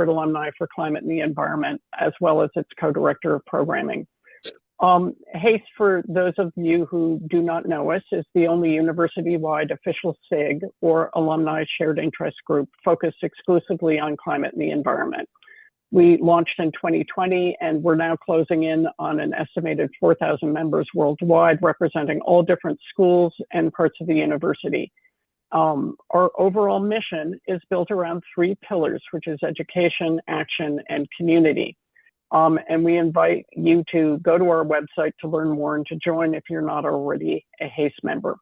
alumni for climate and the environment, as well as its co-director of programming. HASTE, for those of you who do not know us, is the only university-wide official SIG, or Alumni Shared Interest Group, focused exclusively on climate and the environment. We launched in 2020, and we're now closing in on an estimated 4,000 members worldwide, representing all different schools and parts of the university. Our overall mission is built around 3 pillars, which is education, action, and community. And we invite you to go to our website to learn more and to join if you're not already a HASTE member.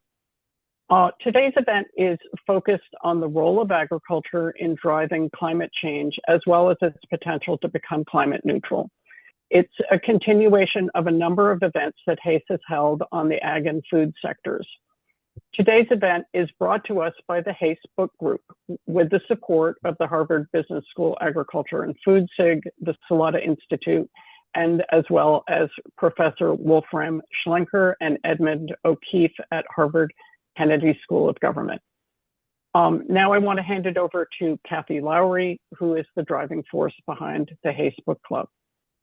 Today's event is focused on the role of agriculture in driving climate change, as well as its potential to become climate neutral. It's a continuation of a number of events that HASTE has held on the ag and food sectors. Today's event is brought to us by the HASTE Book Group with the support of the Harvard Business School Agriculture and Food SIG, the Salata Institute, and as well as Professor Wolfram Schlenker and Edmund O'Keefe at Harvard Kennedy School of Government. Now I want to hand it over to Kathy Lowry, who is the driving force behind the HASTE Book Club.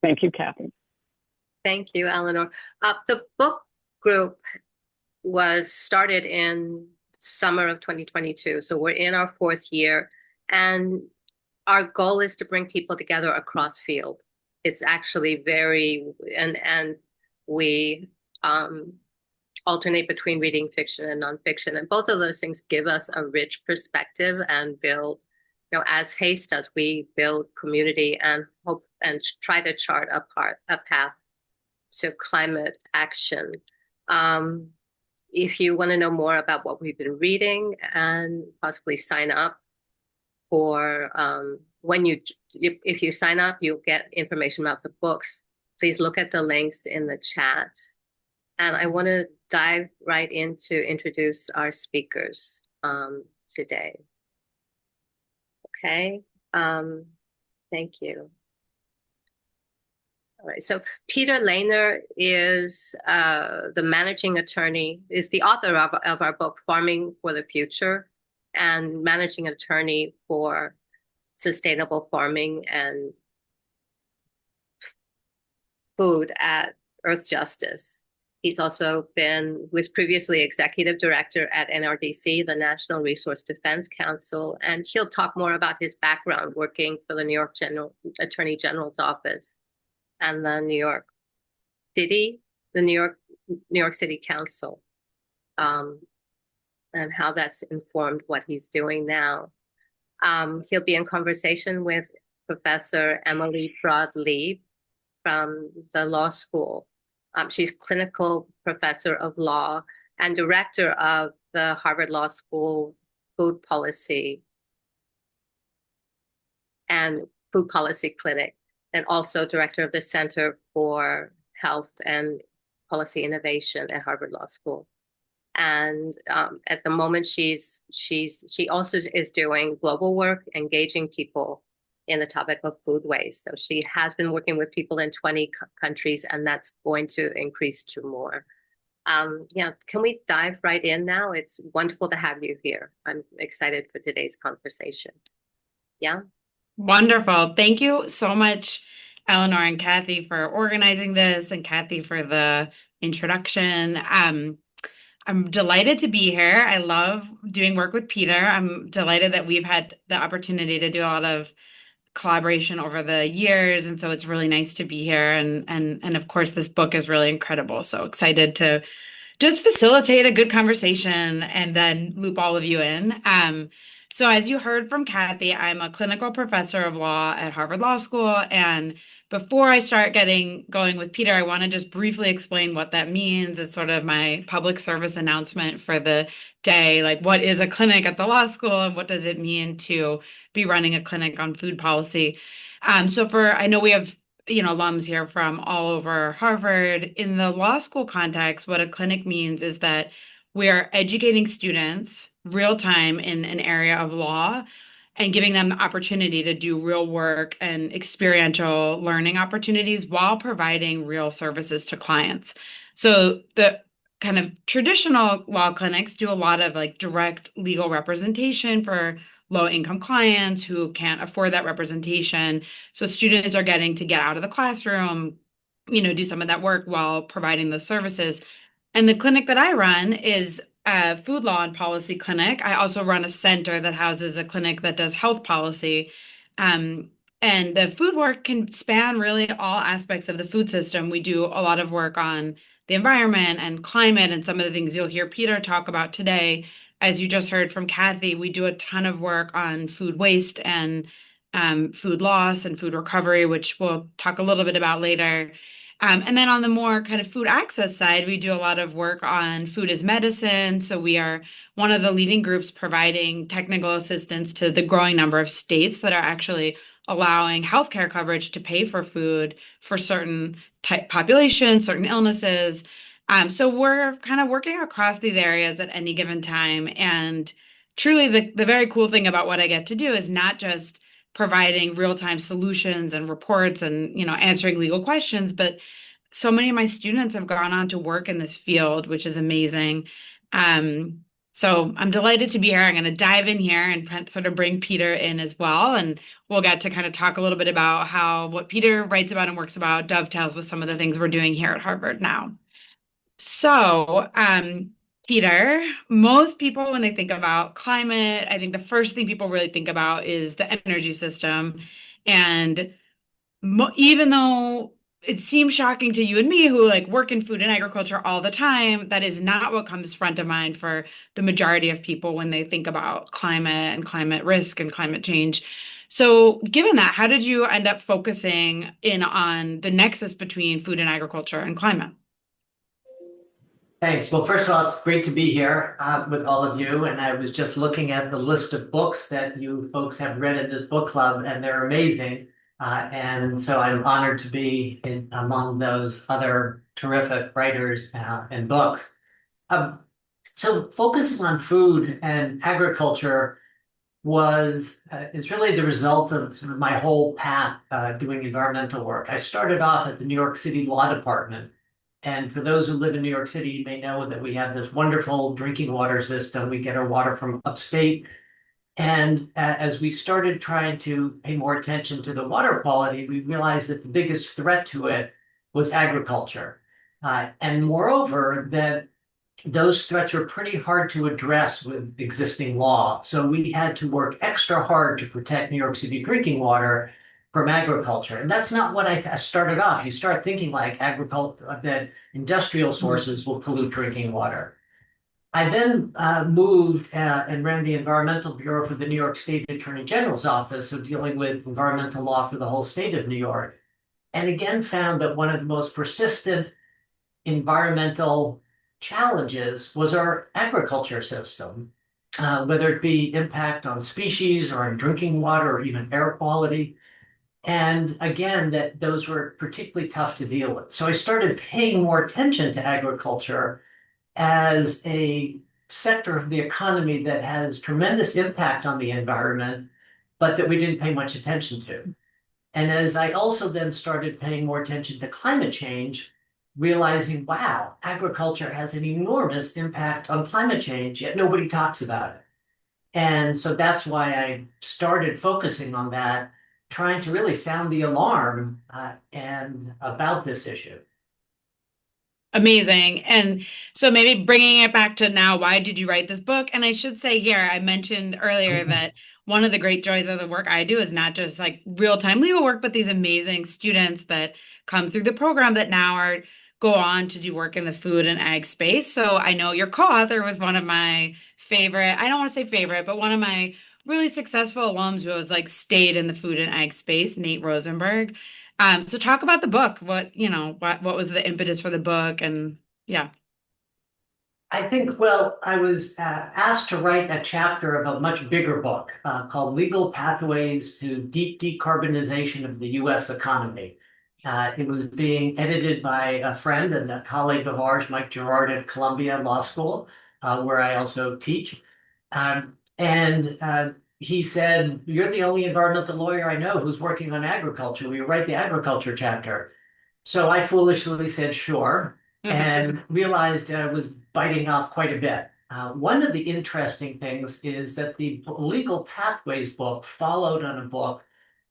Thank you, Kathy. Thank you, Eleanor. The book group was started in summer of 2022. So we're in our 4th year, and our goal is to bring people together across field. It's actually and we alternate between reading fiction and nonfiction, and both of those things give us a rich perspective and build, as HASTE does, we build community and hope and try to chart a path to climate action. If you want to know more about what we've been reading and possibly sign up for, if you sign up, you'll get information about the books. Please look at the links in the chat. And I want to dive right in to introduce our speakers today. Okay, thank you. All right, so Peter Lehner is the managing attorney, is the author of our book, Farming for the Future, and managing attorney for sustainable farming and food at Earthjustice. He's also was previously executive director at NRDC, the National Resource Defense Council, and he'll talk more about his background working for the New York Attorney General's office and the New York City Council, and how that's informed what he's doing now. He'll be in conversation with Professor Emily Broad-Leib from the law school. She's clinical professor of law and director of the Harvard Law School Food Policy Clinic, and also director of the Center for Health and Policy Innovation at Harvard Law School. And at the moment, she also is doing global work, engaging people in the topic of food waste. So she has been working with people in 20 countries, and that's going to increase to more. Can we dive right in now? It's wonderful to have you here. I'm excited for today's conversation. Yeah. Wonderful. Thank you so much, Eleanor and Kathy, for organizing this, and Kathy for the introduction. I'm delighted to be here. I love doing work with Peter. I'm delighted that we've had the opportunity to do a lot of collaboration over the years, and so it's really nice to be here. And of course, this book is really incredible. So excited to just facilitate a good conversation and then loop all of you in. So as you heard from Kathy, I'm a clinical professor of law at Harvard Law School. And before I start going with Peter, I want to just briefly explain what that means. It's sort of my public service announcement for the day. Like, what is a clinic at the law school, and what does it mean to be running a clinic on food policy? I know we have alums here from all over Harvard. In the law school context, what a clinic means is that we are educating students real time in an area of law and giving them the opportunity to do real work and experiential learning opportunities while providing real services to clients. So the kind of traditional law clinics do a lot of like direct legal representation for low income clients who can't afford that representation. So students are getting to get out of the classroom, do some of that work while providing those services. And the clinic that I run is a food law and policy clinic. I also run a center that houses a clinic that does health policy. Um, and the food work can span really all aspects of the food system. We do a lot of work on the environment and climate and some of the things you'll hear Peter talk about today. As you just heard from Kathy, we do a ton of work on food waste and food loss and food recovery, which we'll talk a little bit about later. And then on the more kind of food access side, we do a lot of work on food as medicine. So we are one of the leading groups providing technical assistance to the growing number of states that are actually allowing healthcare coverage to pay for food for certain type populations, certain illnesses. So we're kind of working across these areas at any given time. And truly, the very cool thing about what I get to do is not just providing real-time solutions and reports and answering legal questions, but so many of my students have gone on to work in this field, which is amazing. So I'm delighted to be here. I'm going to dive in here and sort of bring Peter in as well, and we'll get to kind of talk a little bit about how what Peter writes about and works about dovetails with some of the things we're doing here at Harvard now. So Peter, most people, when they think about climate, I think the first thing people really think about is the energy system. And even though it seems shocking to you and me who work in food and agriculture all the time, that is not what comes front of mind for the majority of people when they think about climate and climate risk and climate change. So given that, how did you end up focusing in on the nexus between food and agriculture and climate? Thanks. Well, first of all, it's great to be here with all of you. And I was just looking at the list of books that you folks have read in this book club, and they're amazing. And so I'm honored to be among those other terrific writers and books. So focusing on food and agriculture is really the result of sort of my whole path doing environmental work. I started off at the New York City Law Department. And for those who live in New York City, you may know that we have this wonderful drinking water system. We get our water from upstate. And as we started trying to pay more attention to the water quality, we realized that the biggest threat to it was agriculture. And moreover, that those threats were pretty hard to address with existing law. So we had to work extra hard to protect New York City drinking water from agriculture. And that's not what I started off. You start thinking like agriculture, that industrial sources will pollute drinking water. I then moved and ran the Environmental Bureau for the New York State Attorney General's office, so dealing with environmental law for the whole state of New York. And again, found that one of the most persistent environmental challenges was our agriculture system, whether it be impact on species or on drinking water or even air quality. And again, that those were particularly tough to deal with. So I started paying more attention to agriculture as a sector of the economy that has tremendous impact on the environment, but that we didn't pay much attention to. And as I also then started paying more attention to climate change, realizing, wow, agriculture has an enormous impact on climate change, yet nobody talks about it. And so that's why I started focusing on that, trying to really sound the alarm and about this issue. Amazing. And so maybe bringing it back to now, why did you write this book? And I should say here, I mentioned earlier that one of the great joys of the work I do is not just like real-time legal work, but these amazing students that come through the program that now go on to do work in the food and ag space. So I know your co-author was one of my favorite, I don't want to say favorite, but one of my really successful alums who has stayed in the food and ag space, Nate Rosenberg. So talk about the book. What was the impetus for the book? And yeah. I think, well, I was asked to write a chapter of a much bigger book called Legal Pathways to Deep Decarbonization of the U.S. Economy. It was being edited by a friend and a colleague of ours, Mike Gerard at Columbia Law School, where I also teach. He said, "You're the only environmental lawyer I know who's working on agriculture. Will you write the agriculture chapter?" So I foolishly said, sure, and realized I was biting off quite a bit. One of the interesting things is that the Legal Pathways book followed on a book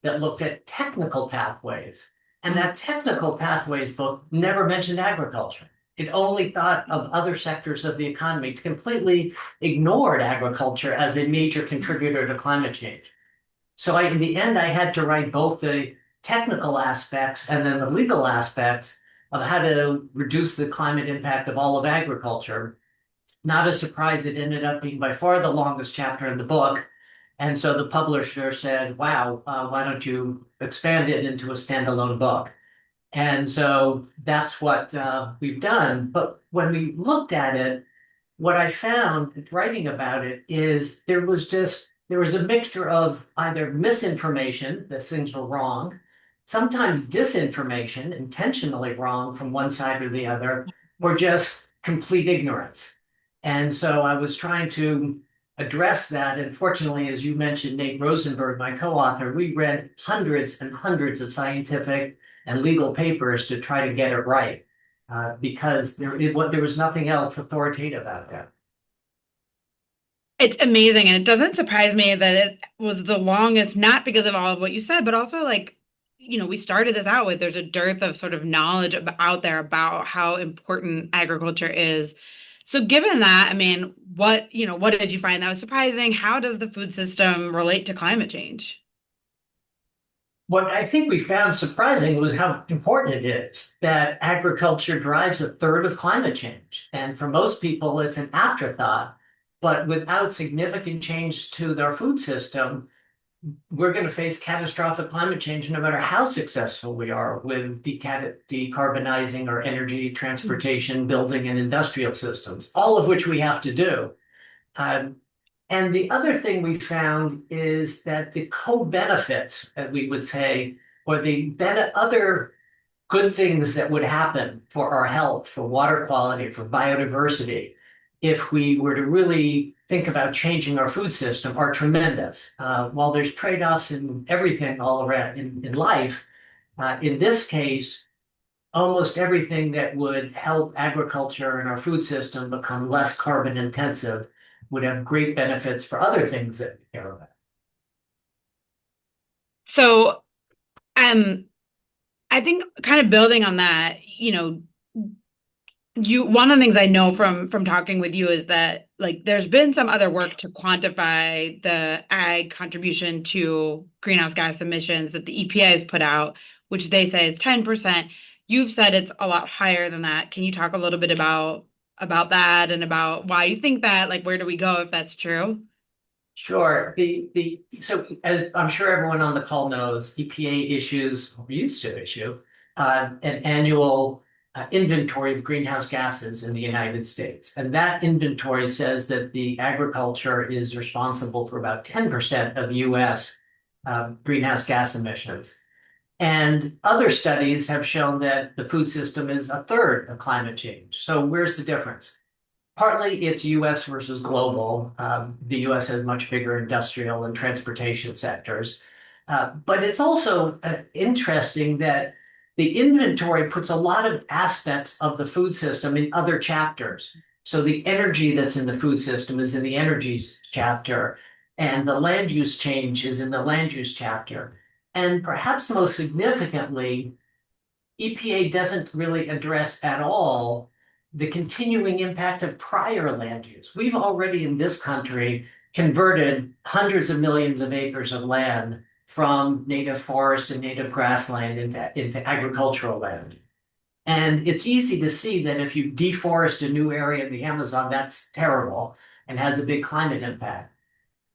that looked at technical pathways. And that technical pathways book never mentioned agriculture. It only thought of other sectors of the economy. It completely ignored agriculture as a major contributor to climate change. So in the end, I had to write both the technical aspects and then the legal aspects of how to reduce the climate impact of all of agriculture. Not a surprise, it ended up being by far the longest chapter in the book. And so the publisher said, wow, why don't you expand it into a standalone book? And so that's what we've done. But when we looked at it, what I found writing about it is there was a mixture of either misinformation, that things were wrong, sometimes disinformation, intentionally wrong from one side or the other, or just complete ignorance. And so I was trying to address that. And fortunately, as you mentioned, Nate Rosenberg, my co-author, we read hundreds and hundreds of scientific and legal papers to try to get it right, because there was nothing else authoritative out there. It's amazing, and it doesn't surprise me that it was the longest, not because of all of what you said, but also like, we started this out with there's a dearth of sort of knowledge out there about how important agriculture is. So given that, I mean, what did you find that was surprising? How does the food system relate to climate change? What I think we found surprising was how important it is that agriculture drives a third of climate change. And for most people, it's an afterthought. But without significant change to their food system, we're going to face catastrophic climate change no matter how successful we are with decarbonizing our energy, transportation, building, and industrial systems, all of which we have to do. And the other thing we found is that the co-benefits, as we would say, or the other good things that would happen for our health, for water quality, for biodiversity, if we were to really think about changing our food system, are tremendous. While there's trade-offs in everything all around in life, in this case, almost everything that would help agriculture and our food system become less carbon intensive would have great benefits for other things that we care about. So, I think kind of building on that, one of the things I know from talking with you is that like there's been some other work to quantify the ag contribution to greenhouse gas emissions that the EPA has put out, which they say is 10%. You've said it's a lot higher than that. Can you talk a little bit about that and about why you think that? Like, where do we go if that's true? Sure. So as I'm sure everyone on the call knows, EPA used to issue an annual inventory of greenhouse gases in the United States. And that inventory says that the agriculture is responsible for about 10% of US greenhouse gas emissions. And other studies have shown that the food system is a third of climate change. So where's the difference? Partly it's US versus global. The US has much bigger industrial and transportation sectors. But it's also interesting that the inventory puts a lot of aspects of the food system in other chapters. So the energy that's in the food system is in the energy chapter, and the land use change is in the land use chapter. And perhaps most significantly, EPA doesn't really address at all the continuing impact of prior land use. We've already in this country converted hundreds of millions of acres of land from native forests and native grassland into agricultural land. And it's easy to see that if you deforest a new area in the Amazon, that's terrible and has a big climate impact.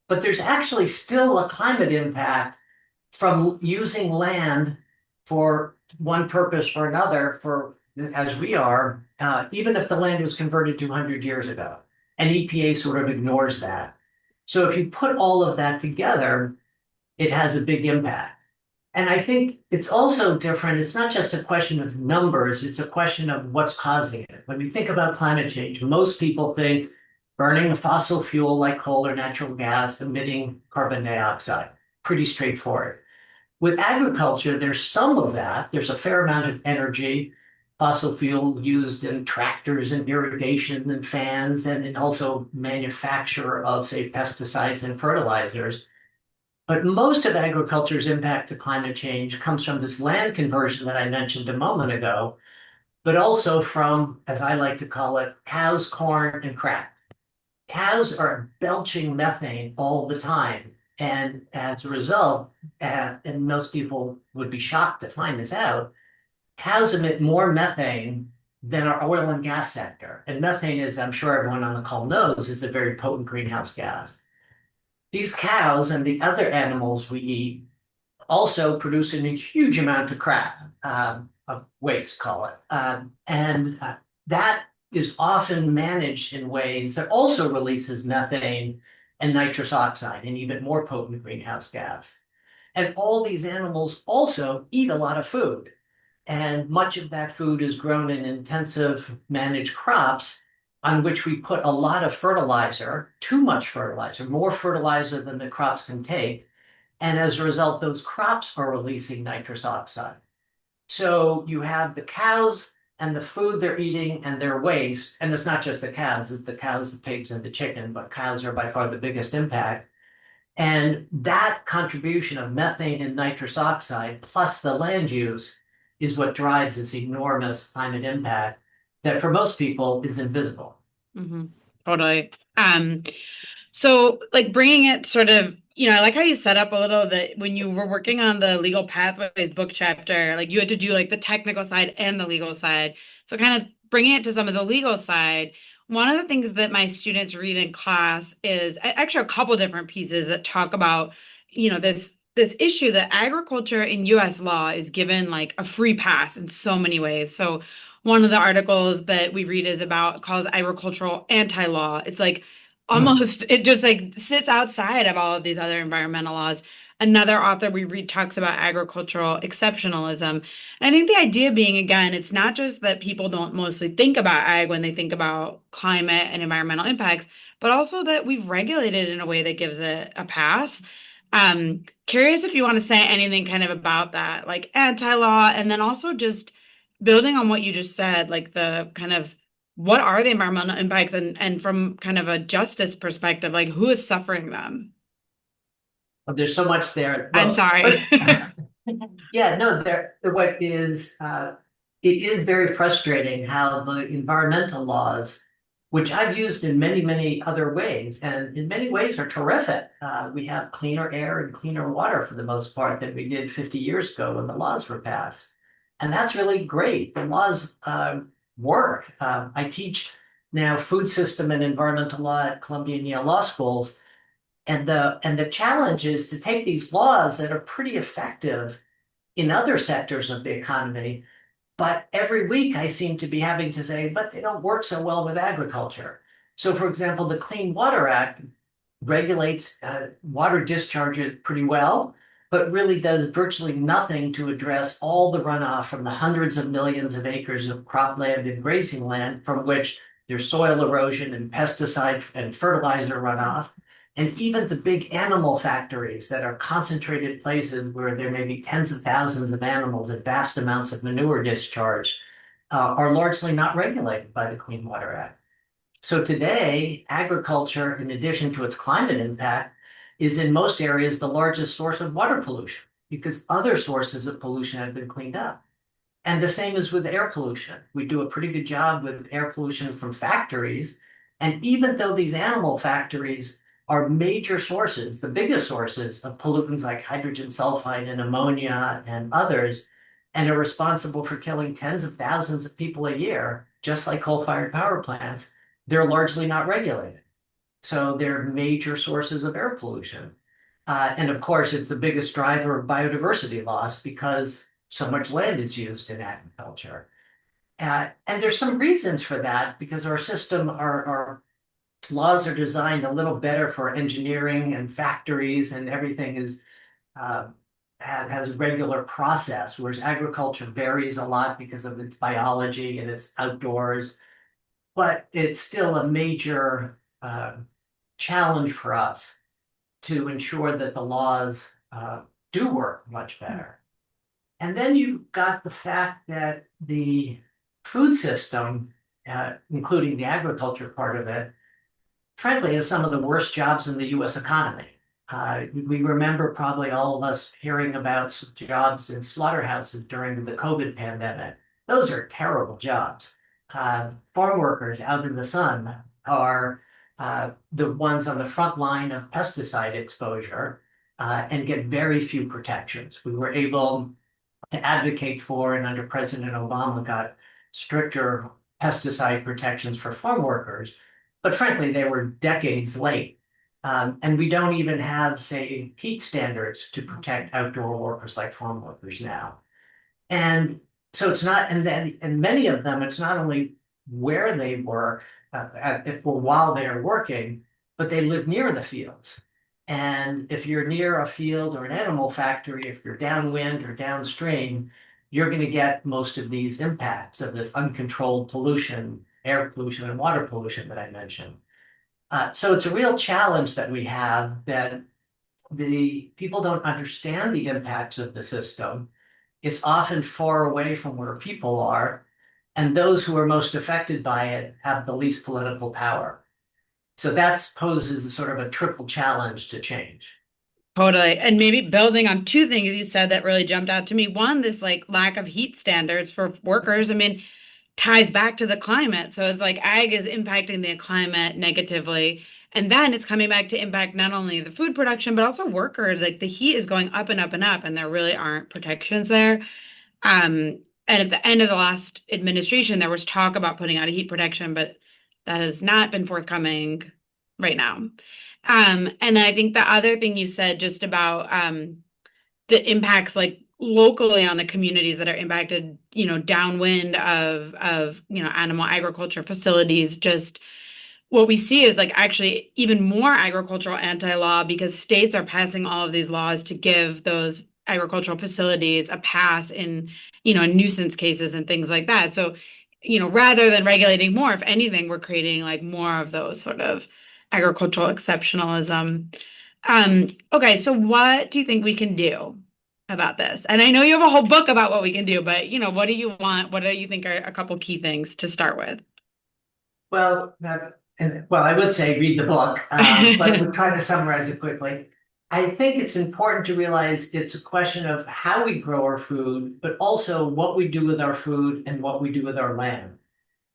But there's actually still a climate impact from using land for one purpose or another, as we are, even if the land was converted 200 years ago. And EPA sort of ignores that. So if you put all of that together, it has a big impact. And I think it's also different. It's not just a question of numbers, it's a question of what's causing it. When we think about climate change, most people think burning a fossil fuel like coal or natural gas emitting carbon dioxide. Pretty straightforward. With agriculture, there's some of that. There's a fair amount of energy. fossil fuel used in tractors and irrigation and fans, and also manufacture of, say, pesticides and fertilizers. But most of agriculture's impact to climate change comes from this land conversion that I mentioned a moment ago, but also from, as I like to call it, cows, corn, and crap. Cows are belching methane all the time. And as a result, and most people would be shocked to find this out, cows emit more methane than our oil and gas sector. And methane, as I'm sure everyone on the call knows, is a very potent greenhouse gas. These cows and the other animals we eat also produce a huge amount of crap, of waste, call it. And that is often managed in ways that also releases methane and nitrous oxide, an even more potent greenhouse gas. And all these animals also eat a lot of food. And much of that food is grown in intensive managed crops on which we put a lot of fertilizer, too much fertilizer, more fertilizer than the crops can take. And as a result, those crops are releasing nitrous oxide. So you have the cows and the food they're eating and their waste. And it's not just the cows, it's the cows, the pigs, and the chicken, but cows are by far the biggest impact. And that contribution of methane and nitrous oxide plus the land use is what drives this enormous climate impact that for most people is invisible. Mm-hmm. Totally. So like bringing it sort of, I like how you set up a little that when you were working on the legal pathways book chapter, like you had to do like the technical side and the legal side. So kind of bringing it to some of the legal side, one of the things that my students read in class is actually a couple different pieces that talk about, this issue that agriculture in US law is given like a free pass in so many ways. So one of the articles that we read is about calls agricultural anti-law. It's like almost it just like sits outside of all of these other environmental laws. Another author we read talks about agricultural exceptionalism. And I think the idea being, again, it's not just that people don't mostly think about ag when they think about climate and environmental impacts, but also that we've regulated in a way that gives it a pass. Curious if you want to say anything kind of about that, like anti-law, and then also just building on what you just said, like the kind of what are the environmental impacts and from kind of a justice perspective, like who is suffering them? Well, there's so much there. I'm sorry. Yeah, no, what is it is very frustrating how the environmental laws, which I've used in many, many other ways, and in many ways are terrific. We have cleaner air and cleaner water for the most part than we did 50 years ago when the laws were passed. And that's really great. The laws work. I teach now food system and environmental law at Columbia and Yale law schools. And the challenge is to take these laws that are pretty effective in other sectors of the economy, but every week I seem to be having to say, but they don't work so well with agriculture. So for example, the Clean Water Act regulates water discharges pretty well, but really does virtually nothing to address all the runoff from the hundreds of millions of acres of cropland and grazing land from which there's soil erosion and pesticide and fertilizer runoff. And even the big animal factories that are concentrated places where there may be tens of thousands of animals and vast amounts of manure discharge are largely not regulated by the Clean Water Act. So today, agriculture, in addition to its climate impact, is in most areas the largest source of water pollution because other sources of pollution have been cleaned up. And the same is with air pollution. We do a pretty good job with air pollution from factories. And even though these animal factories are major sources, the biggest sources of pollutants like hydrogen sulfide and ammonia and others, and are responsible for killing tens of thousands of people a year, just like coal-fired power plants, they're largely not regulated. So they're major sources of air pollution. And of course, it's the biggest driver of biodiversity loss because so much land is used in agriculture. And there's some reasons for that because our system, our laws are designed a little better for engineering and factories and everything has a regular process, whereas agriculture varies a lot because of its biology and its outdoors. But it's still a major challenge for us to ensure that the laws do work much better. And then you've got the fact that the food system, including the agriculture part of it, frankly, is some of the worst jobs in the US economy. We remember probably all of us hearing about jobs in slaughterhouses during the COVID pandemic. Those are terrible jobs. Farm workers out in the sun are the ones on the front line of pesticide exposure and get very few protections. We were able to advocate for, and under President Obama got stricter pesticide protections for farm workers, but frankly, they were decades late. And we don't even have, say, heat standards to protect outdoor workers like farm workers now. And so it's not, and many of them, it's not only where they work or while they are working, but they live near the fields. And if you're near a field or an animal factory, if you're downwind or downstream, you're going to get most of these impacts of this uncontrolled pollution, air pollution and water pollution that I mentioned. So it's a real challenge that we have, that the people don't understand the impacts of the system. It's often far away from where people are, and those who are most affected by it have the least political power. So that poses a sort of a triple challenge to change. Totally. And maybe building on two things you said that really jumped out to me. One, this like lack of heat standards for workers. I mean, ties back to the climate. So it's like ag is impacting the climate negatively. And then it's coming back to impact not only the food production, but also workers. Like the heat is going up and up and up, and there really aren't protections there. And at the end of the last administration, there was talk about putting out a heat protection, but that has not been forthcoming right now. And I think the other thing you said just about the impacts like locally on the communities that are impacted, downwind of animal agriculture facilities, just what we see is like actually even more agricultural anti-law, because states are passing all of these laws to give those agricultural facilities a pass in, nuisance cases and things like that. So, rather than regulating more, if anything, we're creating like more of those sort of agricultural exceptionalism. Okay, so what do you think we can do about this? And I know you have a whole book about what we can do, but what do you want? What do you think are a couple key things to start with? Well, I would say read the book, but we'll try to summarize it quickly. I think it's important to realize it's a question of how we grow our food, but also what we do with our food and what we do with our land.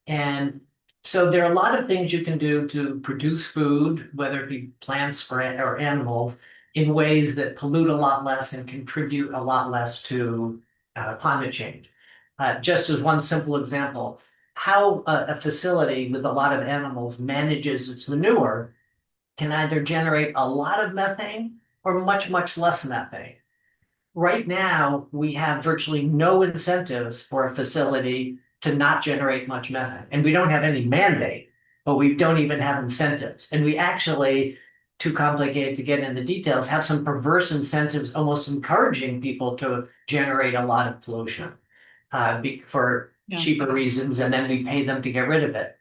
And so there are a lot of things you can do to produce food, whether it be plants or animals, in ways that pollute a lot less and contribute a lot less to climate change. Just as one simple example, how a facility with a lot of animals manages its manure can either generate a lot of methane or much, much less methane. Right now, we have virtually no incentives for a facility to not generate much methane. And we don't have any mandate, but we don't even have incentives. And we actually, too complicated to get into the details, have some perverse incentives almost encouraging people to generate a lot of pollution for cheaper reasons, and then we pay them to get rid of it.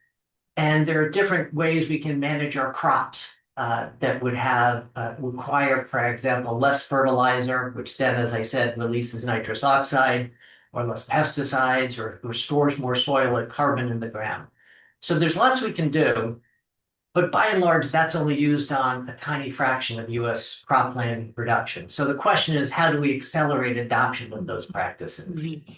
And there are different ways we can manage our crops that would require, for example, less fertilizer, which then, as I said, releases nitrous oxide, or less pesticides, or stores more soil and carbon in the ground. So there's lots we can do, but by and large, that's only used on a tiny fraction of US cropland production. So the question is, how do we accelerate adoption of those practices? Mm-hmm.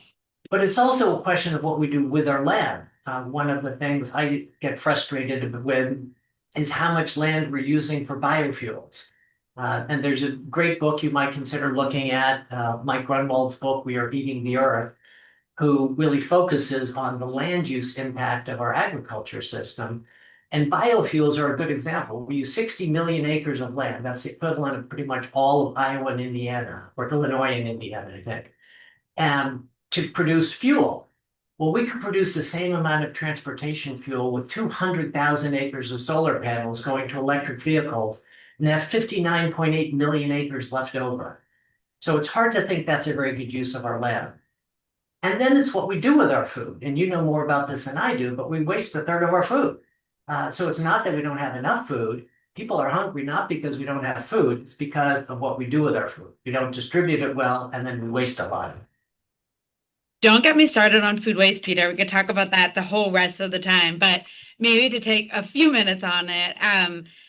But it's also a question of what we do with our land. One of the things I get frustrated with is how much land we're using for biofuels. And there's a great book you might consider looking at, Mike Grunwald's book, We Are Eating the Earth, who really focuses on the land use impact of our agriculture system. And biofuels are a good example. We use 60 million acres of land. That's the equivalent of pretty much all of Iowa and Indiana, or Illinois and Indiana, I think, to produce fuel. Well, we could produce the same amount of transportation fuel with 200,000 acres of solar panels going to electric vehicles, and have 59.8 million acres left over. So it's hard to think that's a very good use of our land. And then it's what we do with our food. And you know more about this than I do, but we waste a third of our food. So it's not that we don't have enough food. People are hungry not because we don't have food, it's because of what we do with our food. We don't distribute it well, and then we waste a lot of it. Don't get me started on food waste, Peter. We could talk about that the whole rest of the time, but maybe to take a few minutes on it.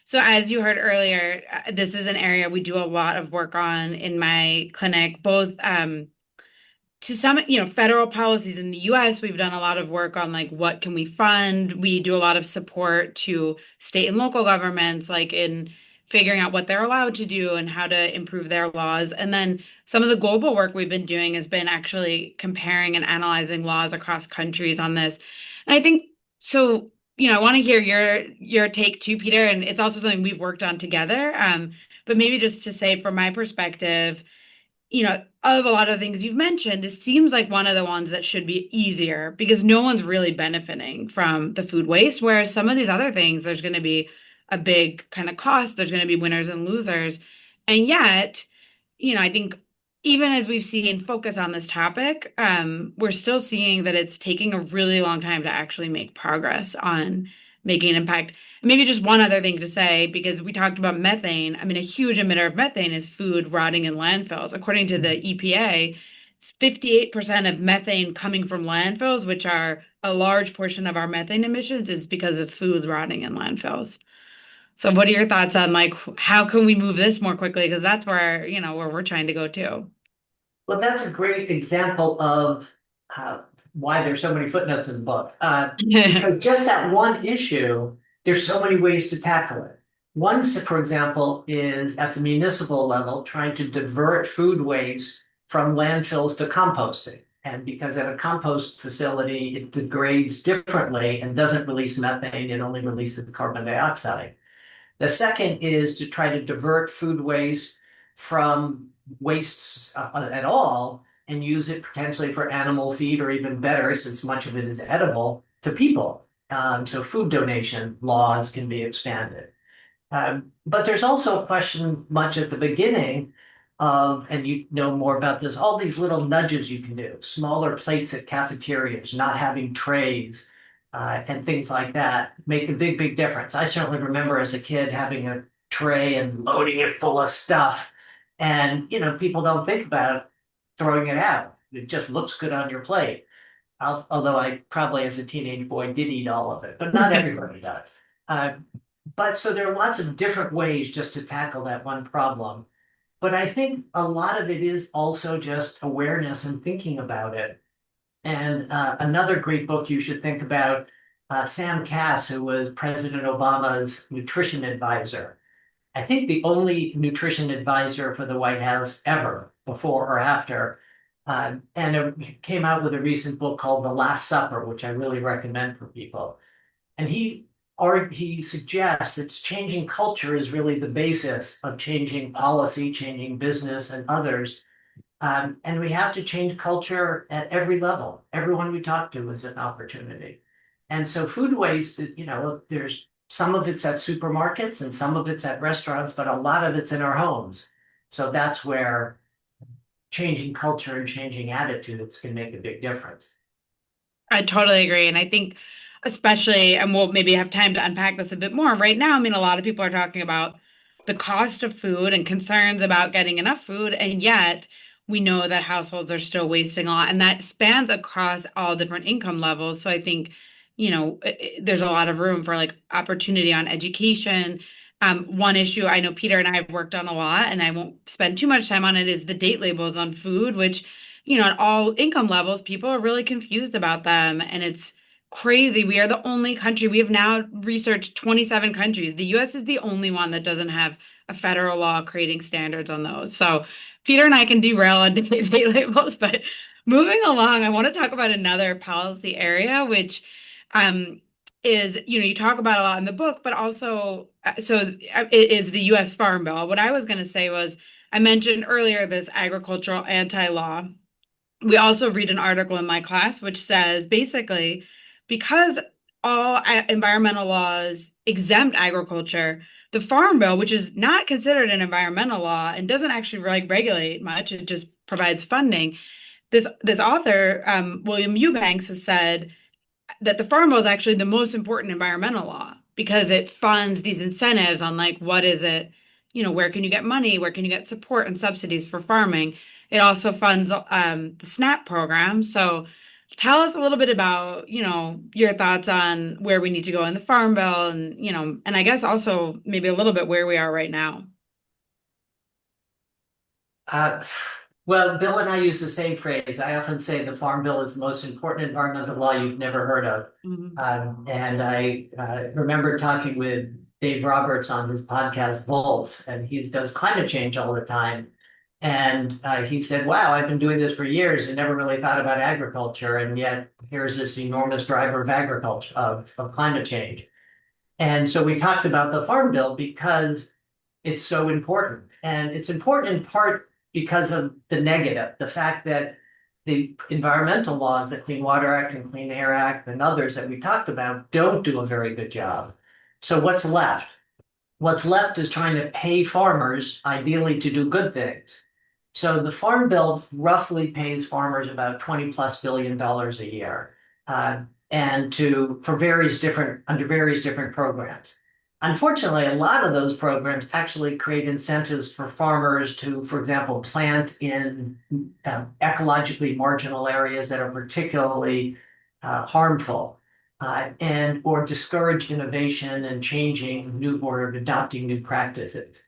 So as you heard earlier, this is an area we do a lot of work on in my clinic, both to some, federal policies in the US. We've done a lot of work on like what can we fund. We do a lot of support to state and local governments, like in figuring out what they're allowed to do and how to improve their laws. And then some of the global work we've been doing has been actually comparing and analyzing laws across countries on this. And I think so, I want to hear your take too, Peter. And it's also something we've worked on together. But maybe just to say from my perspective, of a lot of the things you've mentioned, this seems like one of the ones that should be easier because no one's really benefiting from the food waste. Whereas some of these other things, there's going to be a big kind of cost. There's going to be winners and losers. And yet, I think even as we've seen focus on this topic, we're still seeing that it's taking a really long time to actually make progress on making an impact. Maybe just one other thing to say, because we talked about methane. I mean, a huge emitter of methane is food rotting in landfills. According to the EPA, 58% of methane coming from landfills, which are a large portion of our methane emissions, is because of food rotting in landfills. So what are your thoughts on like how can we move this more quickly? Because that's where, where we're trying to go too. Well, that's a great example of why there's so many footnotes in the book. Because just that one issue, there's so many ways to tackle it. One, for example, is at the municipal level, trying to divert food waste from landfills to composting. And because at a compost facility, it degrades differently and doesn't release methane, it only releases carbon dioxide. The second is to try to divert food waste from wastes at all and use it potentially for animal feed or even better, since much of it is edible, to people. So food donation laws can be expanded. But there's also a question much at the beginning of, and you know more about this, all these little nudges you can do, smaller plates at cafeterias, not having trays, and things like that make a big, big difference. I certainly remember as a kid having a tray and loading it full of stuff. And, people don't think about throwing it out. It just looks good on your plate. Although I probably as a teenage boy did eat all of it, but not everybody does. But so there are lots of different ways just to tackle that one problem. But I think a lot of it is also just awareness and thinking about it. And another great book you should think about, Sam Kass, who was President Obama's nutrition advisor. I think the only nutrition advisor for the White House ever, before or after. And it came out with a recent book called The Last Supper, which I really recommend for people. And he suggests that changing culture is really the basis of changing policy, changing business and others. And we have to change culture at every level. Everyone we talk to is an opportunity. And so food waste, there's some of it's at supermarkets and some of it's at restaurants, but a lot of it's in our homes. So that's where changing culture and changing attitudes can make a big difference. I totally agree. And I think especially, and we'll maybe have time to unpack this a bit more. Right now, I mean, a lot of people are talking about the cost of food and concerns about getting enough food. And yet we know that households are still wasting a lot. And that spans across all different income levels. So I think, there's a lot of room for like opportunity on education. One issue I know Peter and I have worked on a lot, and I won't spend too much time on it, is the date labels on food, which, at all income levels, people are really confused about them. And it's crazy. We are the only country, we have now researched 27 countries. The US is the only one that doesn't have a federal law creating standards on those. So Peter and I can derail on date labels, but moving along, I want to talk about another policy area, which is, you talk about a lot in the book, but also, so it is the US Farm Bill. What I was going to say was, I mentioned earlier this agricultural anti-law. We also read an article in my class which says basically, because all environmental laws exempt agriculture, the Farm Bill, which is not considered an environmental law and doesn't actually regulate much, it just provides funding. This author, William Eubanks, has said that the Farm Bill is actually the most important environmental law because it funds these incentives on like, what is it, where can you get money, where can you get support and subsidies for farming? it also funds the SNAP program. So tell us a little bit about, your thoughts on where we need to go in the Farm Bill and, and I guess also maybe a little bit where we are right now. Uh, well, Bill and I use the same phrase. I often say the Farm Bill is the most important environmental law you've never heard of. Mhm. And I remember talking with Dave Roberts on his podcast, Volts, and he does climate change all the time. And he said, wow, I've been doing this for years and never really thought about agriculture. And yet here's this enormous driver of agriculture, of climate change. And so we talked about the Farm Bill because it's so important. And it's important in part because of the negative, the fact that the environmental laws, the Clean Water Act and Clean Air Act and others that we talked about don't do a very good job. So what's left? What's left is trying to pay farmers ideally to do good things. So the Farm Bill roughly pays farmers about $20+ billion a year, and for under various different programs. Unfortunately, a lot of those programs actually create incentives for farmers to, for example, plant in ecologically marginal areas that are particularly harmful, or discourage innovation and changing new or adopting new practices.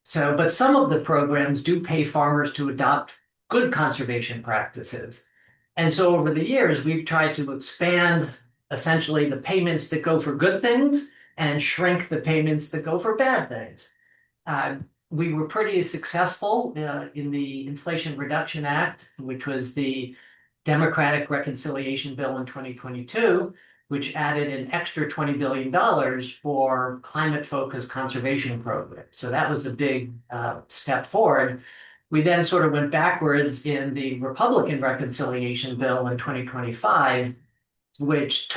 So, but some of the programs do pay farmers to adopt good conservation practices. And so over the years, we've tried to expand essentially the payments that go for good things and shrink the payments that go for bad things. We were pretty successful in the Inflation Reduction Act, which was the Democratic Reconciliation Bill in 2022, which added an extra $20 billion for climate-focused conservation programs. So that was a big step forward. We then sort of went backwards in the Republican Reconciliation Bill in 2025, which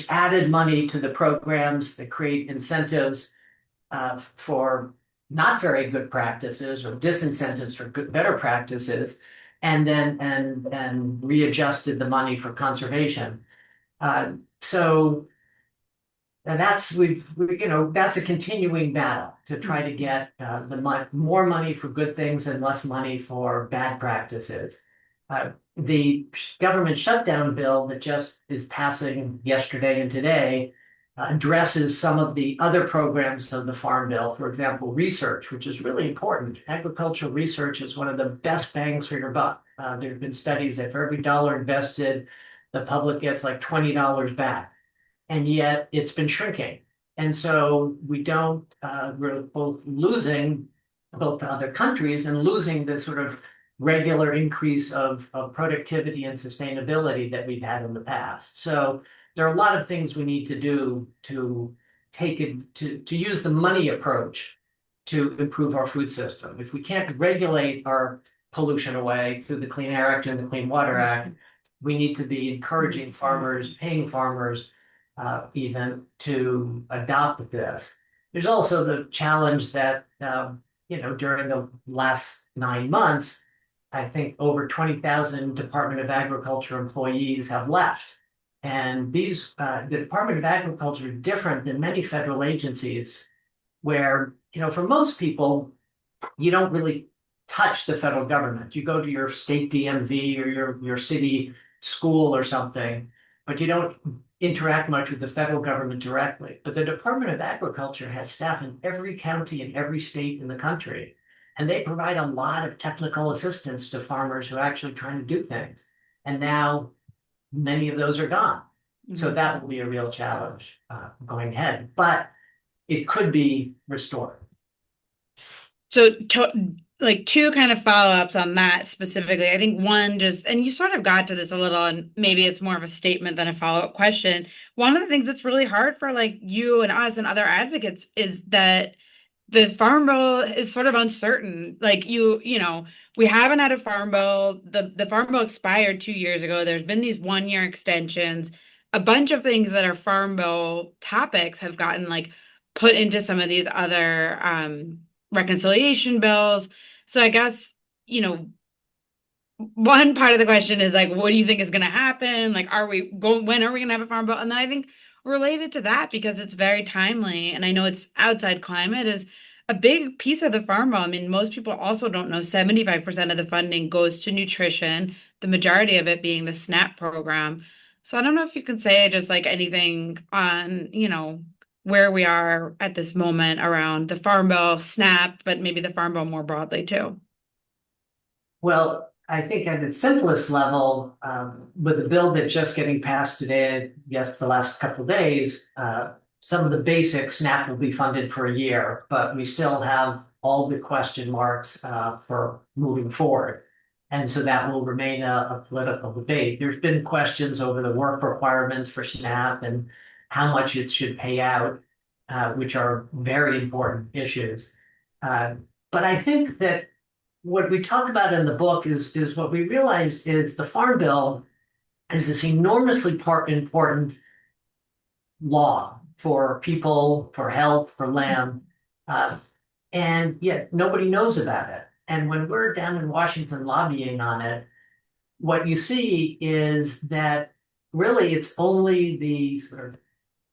added money to the programs that create incentives for not very good practices or disincentives for better practices, and then readjusted the money for conservation. So that's that's a continuing battle to try to get more money for good things and less money for bad practices. The government shutdown bill that just is passing yesterday and today addresses some of the other programs of the Farm Bill. For example, research, which is really important. Agricultural research is one of the best bangs for your buck. There have been studies that for every dollar invested, the public gets like $20 back. And yet it's been shrinking. And so we're both losing both to other countries and losing the sort of regular increase of productivity and sustainability that we've had in the past. So there are a lot of things we need to do to use the money approach to improve our food system. If we can't regulate our pollution away through the Clean Air Act and the Clean Water Act, we need to be encouraging farmers, paying farmers even to adopt this. There's also the challenge that, during the last 9 months, I think over 20,000 Department of Agriculture employees have left. And the Department of Agriculture is different than many federal agencies where, for most people, you don't really touch the federal government. You go to your state DMV or your city school or something, but you don't interact much with the federal government directly. But the Department of Agriculture has staff in every county in every state in the country. And they provide a lot of technical assistance to farmers who are actually trying to do things. And now many of those are gone. Mm-hmm. So that will be a real challenge going ahead, but it could be restored. So two kind of follow-ups on that specifically. I think one and you sort of got to this a little, and maybe it's more of a statement than a follow-up question. One of the things that's really hard for you and us and other advocates is that the Farm Bill is sort of uncertain. We haven't had a Farm Bill. The Farm Bill expired 2 years ago. There's been these 1-year extensions. A bunch of things that are Farm Bill topics have gotten put into some of these other reconciliation bills. So I guess, one part of the question is what do you think is going to happen? When are we going to have a Farm Bill? And then I think related to that, because it's very timely, and I know it's outside climate, is a big piece of the Farm Bill, I mean, most people also don't know 75% of the funding goes to nutrition, the majority of it being the SNAP program. So I don't know if you can say just like anything on, where we are at this moment around the Farm Bill, SNAP, but maybe the Farm Bill more broadly too. Well, I think at its simplest level, with the bill that's just getting passed today, yes, the last couple of days, some of the basic SNAP will be funded for a year, but we still have all the question marks for moving forward. And so that will remain a political debate. There's been questions over the work requirements for SNAP and how much it should pay out, which are very important issues. But I think that what we talk about in the book is what we realized is the Farm Bill is this enormously important law for people, for health, for land, and yet nobody knows about it. And when we're down in Washington lobbying on it, what you see is that really it's only the sort of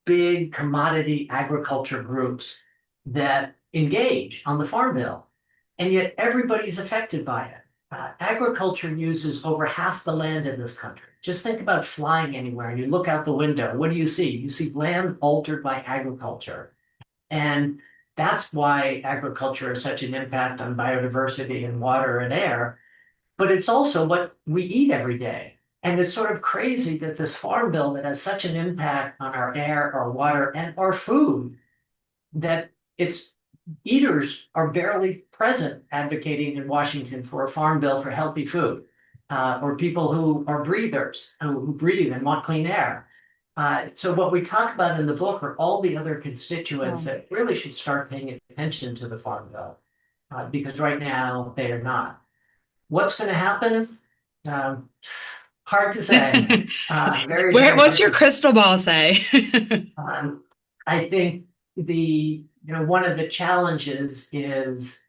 big commodity agriculture groups that engage on the Farm Bill. And yet everybody's affected by it. Agriculture uses over half the land in this country. Just think about flying anywhere and you look out the window. What do you see? You see land altered by agriculture. And that's why agriculture has such an impact on biodiversity and water and air. But it's also what we eat every day. And it's sort of crazy that this Farm Bill that has such an impact on our air, our water, and our food, that its eaters are barely present advocating in Washington for a Farm Bill for healthy food, or people who are breathers, who breathe and want clean air. So what we talk about in the book are all the other constituents that really should start paying attention to the Farm Bill, because right now they are not. What's going to happen? Hard to say. What's your crystal ball say? I think one of the challenges is,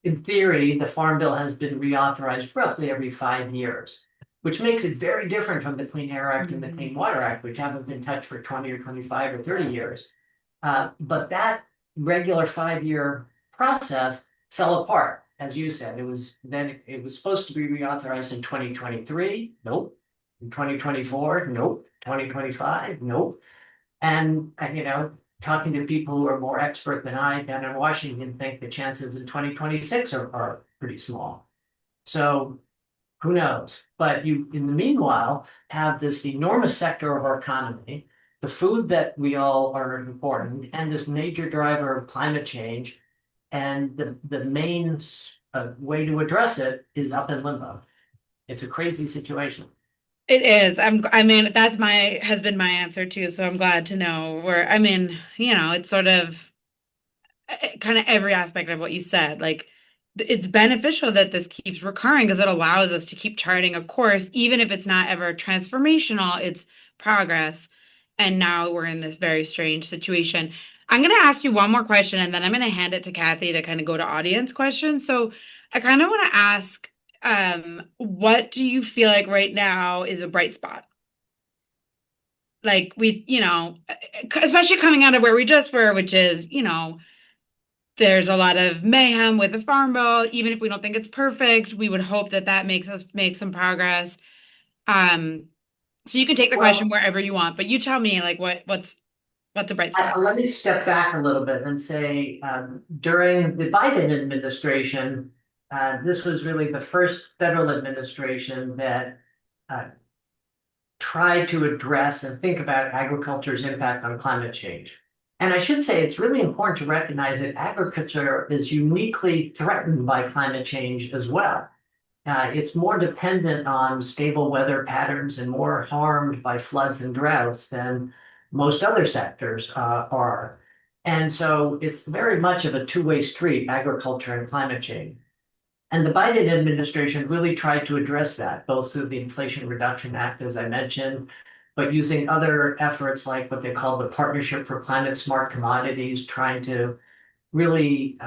in theory, the Farm Bill has been reauthorized roughly every 5 years, which makes it very different from the Clean Air Act and the Clean Water Act, which haven't been touched for 20 or 25 or 30 years. But that regular 5-year process fell apart. As you said, it was supposed to be reauthorized in 2023. Nope. In 2024. Nope. 2025. Nope. And talking to people who are more expert than I down in Washington think the chances in 2026 are pretty small. So who knows? But you, in the meanwhile, have this enormous sector of our economy, the food that we all are important, and this major driver of climate change. And the main way to address it is up in limbo. It's a crazy situation. It is. Has been my answer too. So I'm glad to know it's sort of kind of every aspect of what you said. Like, it's beneficial that this keeps recurring because it allows us to keep charting a course, even if it's not ever transformational, it's progress. And now we're in this very strange situation. I'm going to ask you one more question and then I'm going to hand it to Kathy to kind of go to audience questions. So I kind of want to ask, what do you feel like right now is a bright spot? Like especially coming out of where we just were, which is, there's a lot of mayhem with the Farm Bill. Even if we don't think it's perfect, we would hope that makes us make some progress. So you can take the question wherever you want, but you tell me what's a bright spot? Let me step back a little bit and say, during the Biden administration, this was really the first federal administration that tried to address and think about agriculture's impact on climate change. And I should say it's really important to recognize that agriculture is uniquely threatened by climate change as well. It's more dependent on stable weather patterns and more harmed by floods and droughts than most other sectors are. And so it's very much of a two-way street, agriculture and climate change. And the Biden administration really tried to address that, both through the Inflation Reduction Act, as I mentioned, but using other efforts like what they call the Partnership for Climate Smart Commodities, trying to really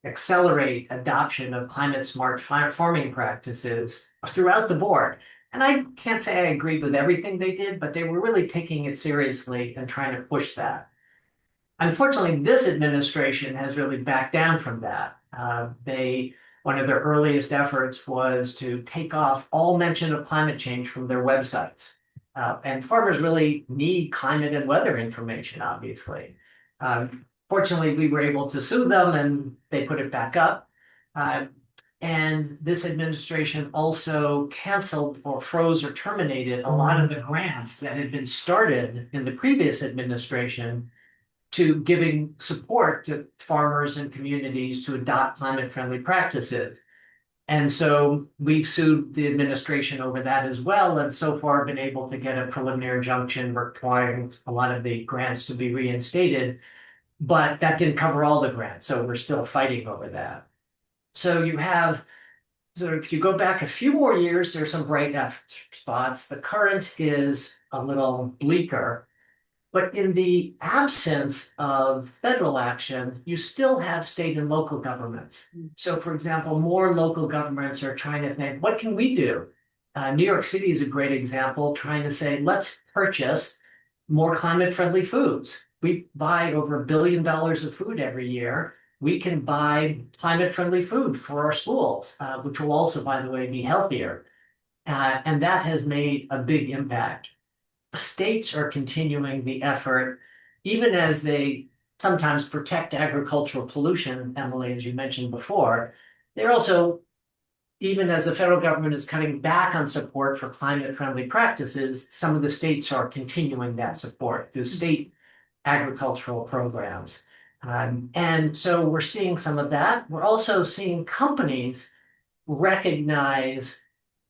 accelerate adoption of climate smart farming practices throughout the board. And I can't say I agreed with everything they did, but they were really taking it seriously and trying to push that. Unfortunately, this administration has really backed down from that. One of their earliest efforts was to take off all mention of climate change from their websites. And farmers really need climate and weather information, obviously. Fortunately, we were able to sue them and they put it back up. And this administration also canceled or froze or terminated a lot of the grants that had been started in the previous administration to giving support to farmers and communities to adopt climate-friendly practices. And so we've sued the administration over that as well, and so far been able to get a preliminary injunction requiring a lot of the grants to be reinstated. But that didn't cover all the grants, so we're still fighting over that. So you have, so if you go back a few more years, there's some bright spots. The current is a little bleaker. But in the absence of federal action, you still have state and local governments. So, for example, more local governments are trying to think, what can we do? New York City is a great example, trying to say, let's purchase more climate-friendly foods. We buy over $1 billion of food every year. We can buy climate-friendly food for our schools, which will also, by the way, be healthier. And that has made a big impact. States are continuing the effort, even as they sometimes protect agricultural pollution, Emily, as you mentioned before. They're also, even as the federal government is cutting back on support for climate-friendly practices, some of the states are continuing that support through state agricultural programs. And so we're seeing some of that. We're also seeing companies recognize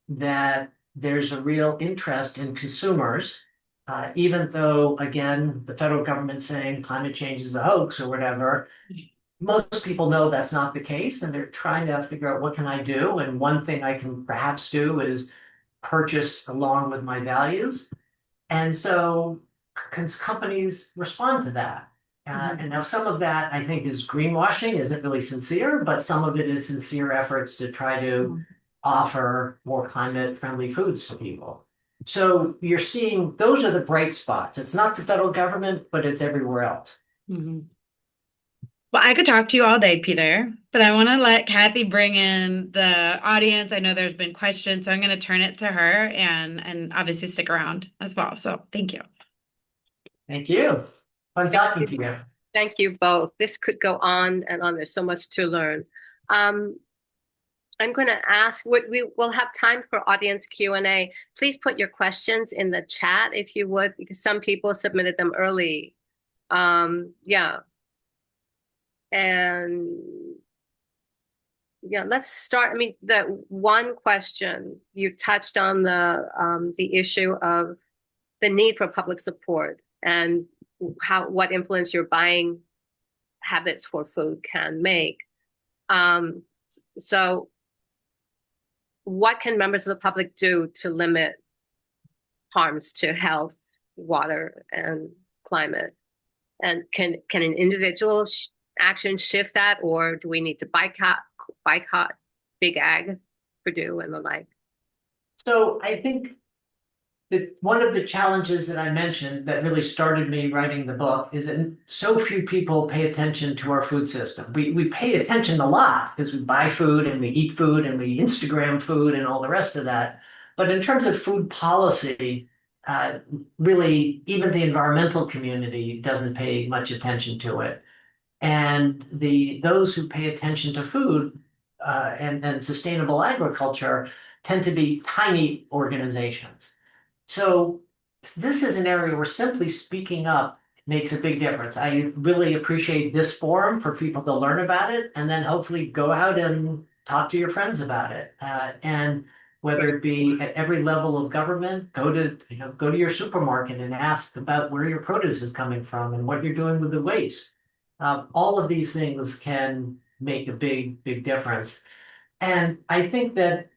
that there's a real interest in consumers. Even though, again, the federal government's saying climate change is a hoax or whatever, most people know that's not the case, and they're trying to figure out what can I do. And one thing I can perhaps do is purchase along with my values. And so companies respond to that. And now some of that I think is greenwashing, isn't really sincere, but some of it is sincere efforts to try to offer more climate-friendly foods to people. So you're seeing those are the bright spots. It's not the federal government, but it's everywhere else. Well, I could talk to you all day, Peter, but I want to let Kathy bring in the audience. I know there's been questions, so I'm going to turn it to her and obviously stick around as well. So thank you. Thank you. Fun talking to you. Thank you both. This could go on and on. There's so much to learn. I'm going to ask, we will have time for audience Q&A. Please put your questions in the chat if you would, because some people submitted them early. Yeah. And yeah, let's start. I mean, the one question you touched on the issue of the need for public support and what influence your buying habits for food can make. So what can members of the public do to limit harms to health, water, and climate? And can an individual action shift that, or do we need to boycott big ag, Purdue, and the like? So I think that one of the challenges that I mentioned that really started me writing the book is that so few people pay attention to our food system. We pay attention a lot because we buy food and we eat food and we Instagram food and all the rest of that. But in terms of food policy, really, even the environmental community doesn't pay much attention to it. And those who pay attention to food and sustainable agriculture tend to be tiny organizations. So this is an area where simply speaking up makes a big difference. I really appreciate this forum for people to learn about it, and then hopefully go out and talk to your friends about it. And whether it be at every level of government, go to your supermarket and ask about where your produce is coming from and what you're doing with the waste. All of these things can make a big difference. And I think that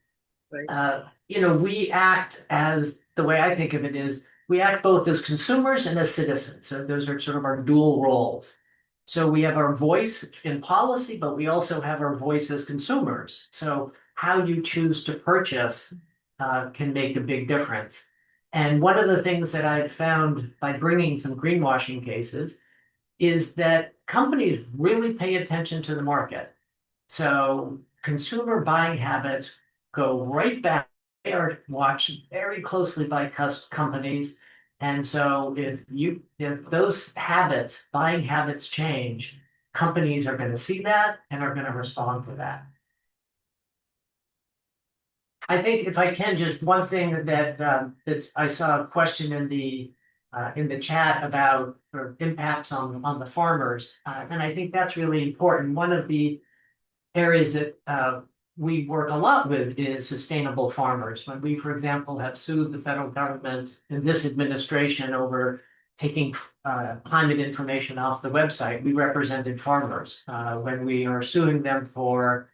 we act as, the way I think of it is, we act both as consumers and as citizens. So those are sort of our dual roles. So we have our voice in policy, but we also have our voice as consumers. So how you choose to purchase can make a big difference. And one of the things that I've found by bringing some greenwashing cases is that companies really pay attention to the market. So consumer buying habits go right back. They are watched very closely by companies. And so if those habits, buying habits change, companies are going to see that and are going to respond to that. I think if I can, just one thing that's I saw a question in the chat about sort of impacts on the farmers, and I think that's really important. One of the areas that we work a lot with is sustainable farmers. When we, for example, have sued the federal government in this administration over taking climate information off the website, we represented farmers. When we are suing them for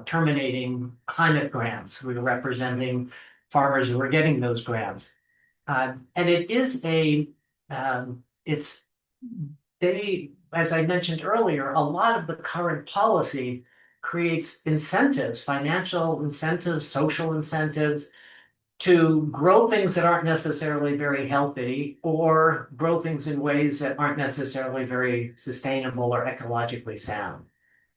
terminating climate grants, we were representing farmers who were getting those grants. And it is as I mentioned earlier, a lot of the current policy creates incentives, financial incentives, social incentives to grow things that aren't necessarily very healthy or grow things in ways that aren't necessarily very sustainable or ecologically sound.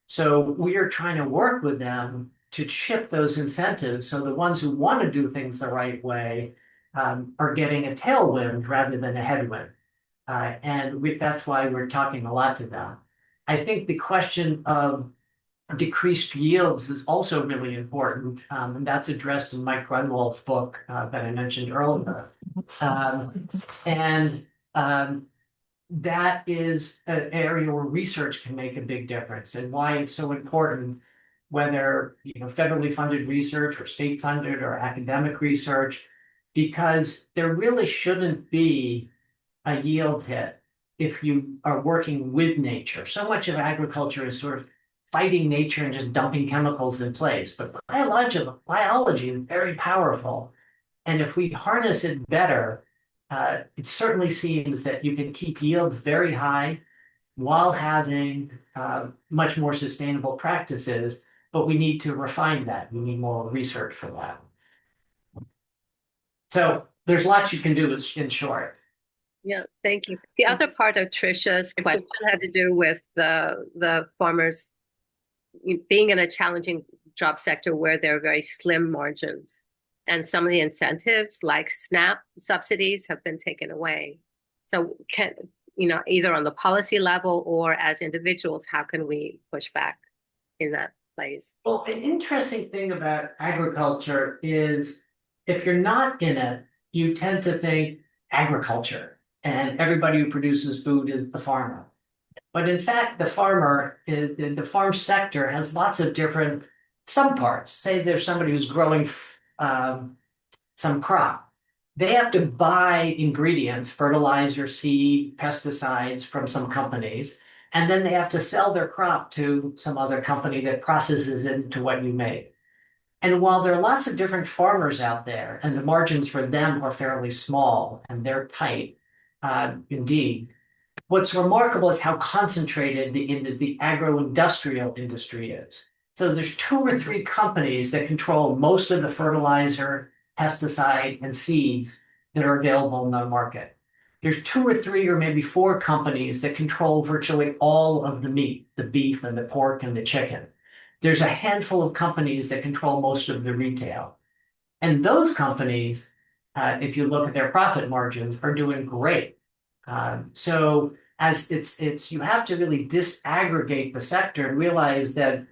So we are trying to work with them to shift those incentives so the ones who want to do things the right way are getting a tailwind rather than a headwind. That's why we're talking a lot to them. I think the question of decreased yields is also really important, and that's addressed in Mike Grunwald's book that I mentioned earlier. That is an area where research can make a big difference, and why it's so important, whether federally funded research or state funded or academic research, because there really shouldn't be a yield hit if you are working with nature. So much of agriculture is sort of fighting nature and just dumping chemicals in place. But biology is very powerful. And if we harness it better, it certainly seems that you can keep yields very high while having much more sustainable practices. But we need to refine that. We need more research for that. So there's lots you can do in short. Yeah, thank you. The other part of Trisha's question had to do with the farmers being in a challenging job sector where there are very slim margins, and some of the incentives like SNAP subsidies have been taken away. So either on the policy level or as individuals, how can we push back in that place? Well, an interesting thing about agriculture is if you're not in it, you tend to think agriculture and everybody who produces food is the farmer. But in fact, the farm sector has lots of different subparts. Say there's somebody who's growing some crop. They have to buy ingredients, fertilizer, seed, pesticides from some companies, and then they have to sell their crop to some other company that processes it into what you make. And while there are lots of different farmers out there, and the margins for them are fairly small and they're tight, indeed, what's remarkable is how concentrated the agro-industrial industry is. So there's 2 or 3 companies that control most of the fertilizer, pesticide, and seeds that are available in the market. There's 2 or 3 or maybe 4 companies that control virtually all of the meat, the beef and the pork and the chicken. There's a handful of companies that control most of the retail. And those companies, if you look at their profit margins, are doing great. So as you have to really disaggregate the sector and realize that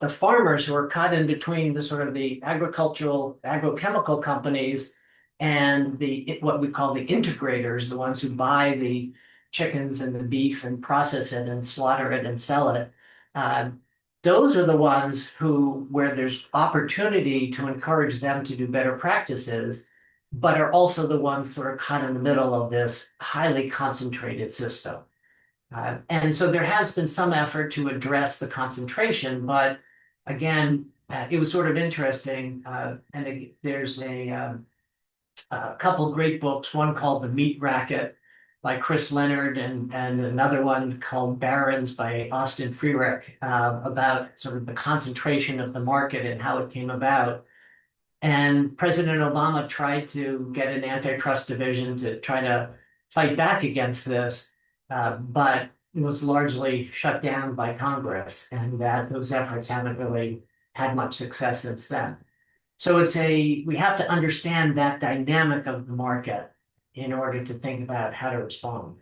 the farmers who are caught in between the sort of the agrochemical companies and what we call the integrators, the ones who buy the chickens and the beef and process it and slaughter it and sell it, those are the ones where there's opportunity to encourage them to do better practices, but are also the ones that are caught in the middle of this highly concentrated system. And so there has been some effort to address the concentration, but again, it was sort of interesting. And there's a couple great books, one called The Meat Racket by Chris Leonard and another one called Barons by Austin Frerichs about sort of the concentration of the market and how it came about. And President Obama tried to get an antitrust division to try to fight back against this. But was largely shut down by Congress, and that those efforts haven't really had much success since then. So we have to understand that dynamic of the market in order to think about how to respond.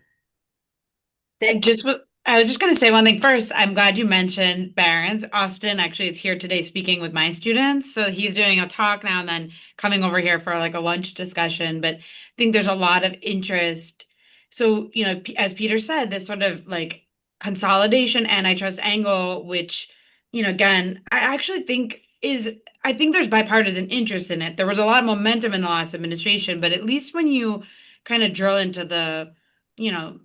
I was just going to say one thing first. I'm glad you mentioned Barron's. Austin actually is here today speaking with my students. So he's doing a talk now and then coming over here for like a lunch discussion. But I think there's a lot of interest. So, as Peter said, this sort of like consolidation antitrust angle, which, again, I think there's bipartisan interest in it. There was a lot of momentum in the last administration, but at least when you kind of drill into you know,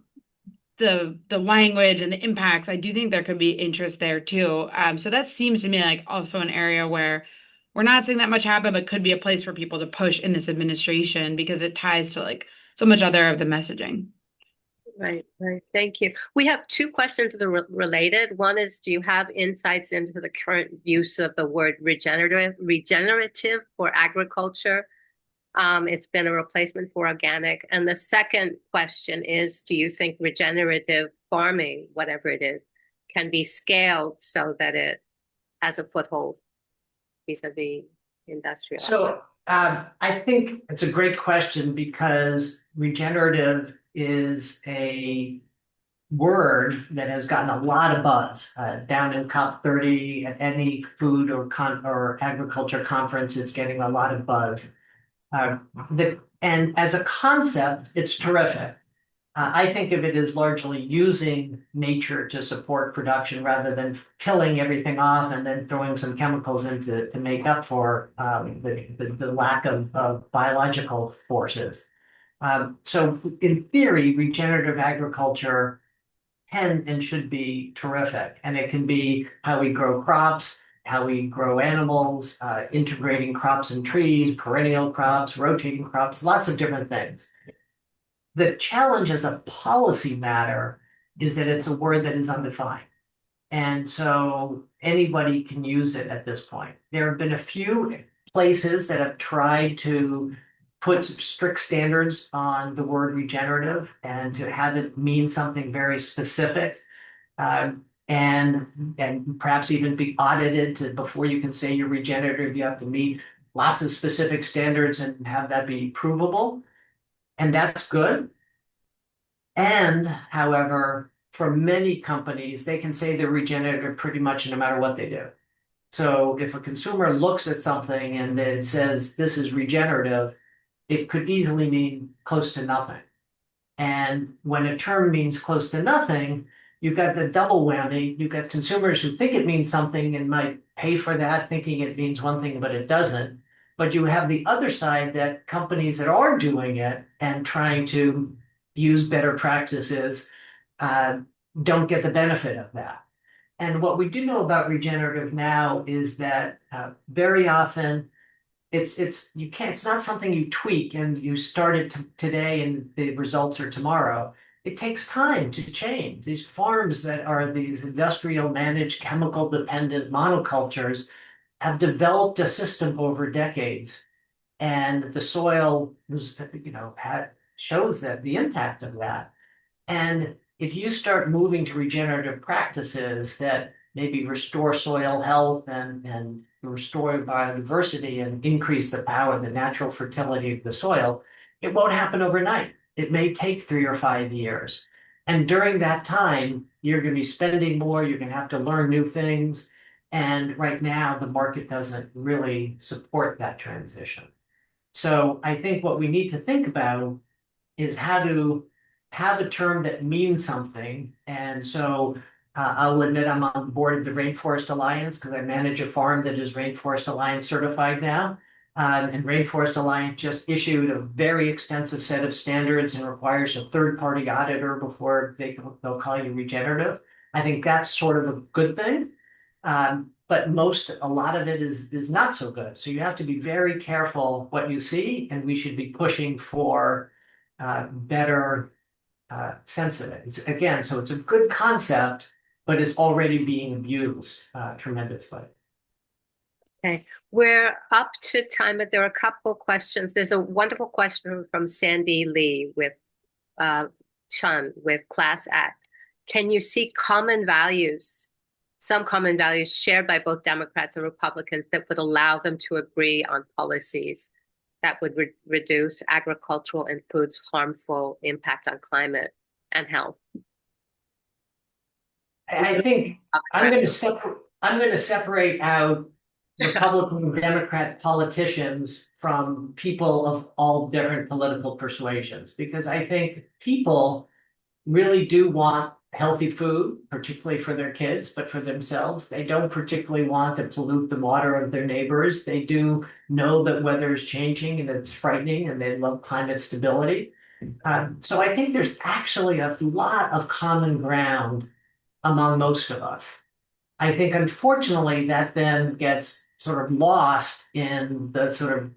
the language and the impacts, I do think there could be interest there too. So that seems to me like also an area where we're not seeing that much happen, but could be a place for people to push in this administration because it ties to like so much other of the messaging. Right. Thank you. We have two questions that are related. One is, do you have insights into the current use of the word regenerative for agriculture? It's been a replacement for organic. And the second question is, do you think regenerative farming, whatever it is, can be scaled so that it has a foothold vis-a-vis industrial? So I think it's a great question because regenerative is a word that has gotten a lot of buzz down in COP30 at any food or agriculture conference. It's getting a lot of buzz. And as a concept, it's terrific. I think of it as largely using nature to support production rather than killing everything off and then throwing some chemicals in to make up for the lack of biological forces. So in theory, regenerative agriculture can and should be terrific. And it can be how we grow crops, how we grow animals, integrating crops and trees, perennial crops, rotating crops, lots of different things. The challenge as a policy matter is that it's a word that is undefined. And so anybody can use it at this point. There have been a few places that have tried to put strict standards on the word regenerative and to have it mean something very specific. And perhaps even be audited before you can say you're regenerative. You have to meet lots of specific standards and have that be provable. And that's good. And however, for many companies, they can say they're regenerative pretty much no matter what they do. So if a consumer looks at something and it says this is regenerative, it could easily mean close to nothing. And when a term means close to nothing, you've got the double whammy. You've got consumers who think it means something and might pay for that, thinking it means one thing, but it doesn't. But you have the other side that companies that are doing it and trying to use better practices don't get the benefit of that. And what we do know about regenerative now is that very often it's not something you tweak and you start it today and the results are tomorrow. It takes time to change. These farms that are these industrial managed chemical dependent monocultures have developed a system over decades, and the soil was shows that the impact of that. And if you start moving to regenerative practices that maybe restore soil health and restore biodiversity and increase the power, the natural fertility of the soil, it won't happen overnight. It may take 3 or 5 years. And during that time, you're going to be spending more, you're going to have to learn new things. And right now, the market doesn't really support that transition. So I think what we need to think about is how to have a term that means something. And so I'll admit I'm on the board of the Rainforest Alliance because I manage a farm that is Rainforest Alliance certified now. And Rainforest Alliance just issued a very extensive set of standards and requires a third-party auditor before they'll call you regenerative. I think that's sort of a good thing. But a lot of it is not so good. So you have to be very careful what you see, and we should be pushing for better sense of it. Again, so it's a good concept, but it's already being abused tremendously. Okay, we're up to time, but there are a couple questions. There's a wonderful question from Sandy Lee with Chun with Class Act. can you see common values, some common values shared by both Democrats and Republicans that would allow them to agree on policies that would reduce agricultural and food's harmful impact on climate and health? I think I'm going to separate out Republican and Democrat politicians from people of all different political persuasions, because I think people really do want healthy food, particularly for their kids, but for themselves. They don't particularly want to pollute the water of their neighbors. They do know that weather is changing and it's frightening, and they love climate stability. So I think there's actually a lot of common ground among most of us. I think, unfortunately, that then gets sort of lost in the sort of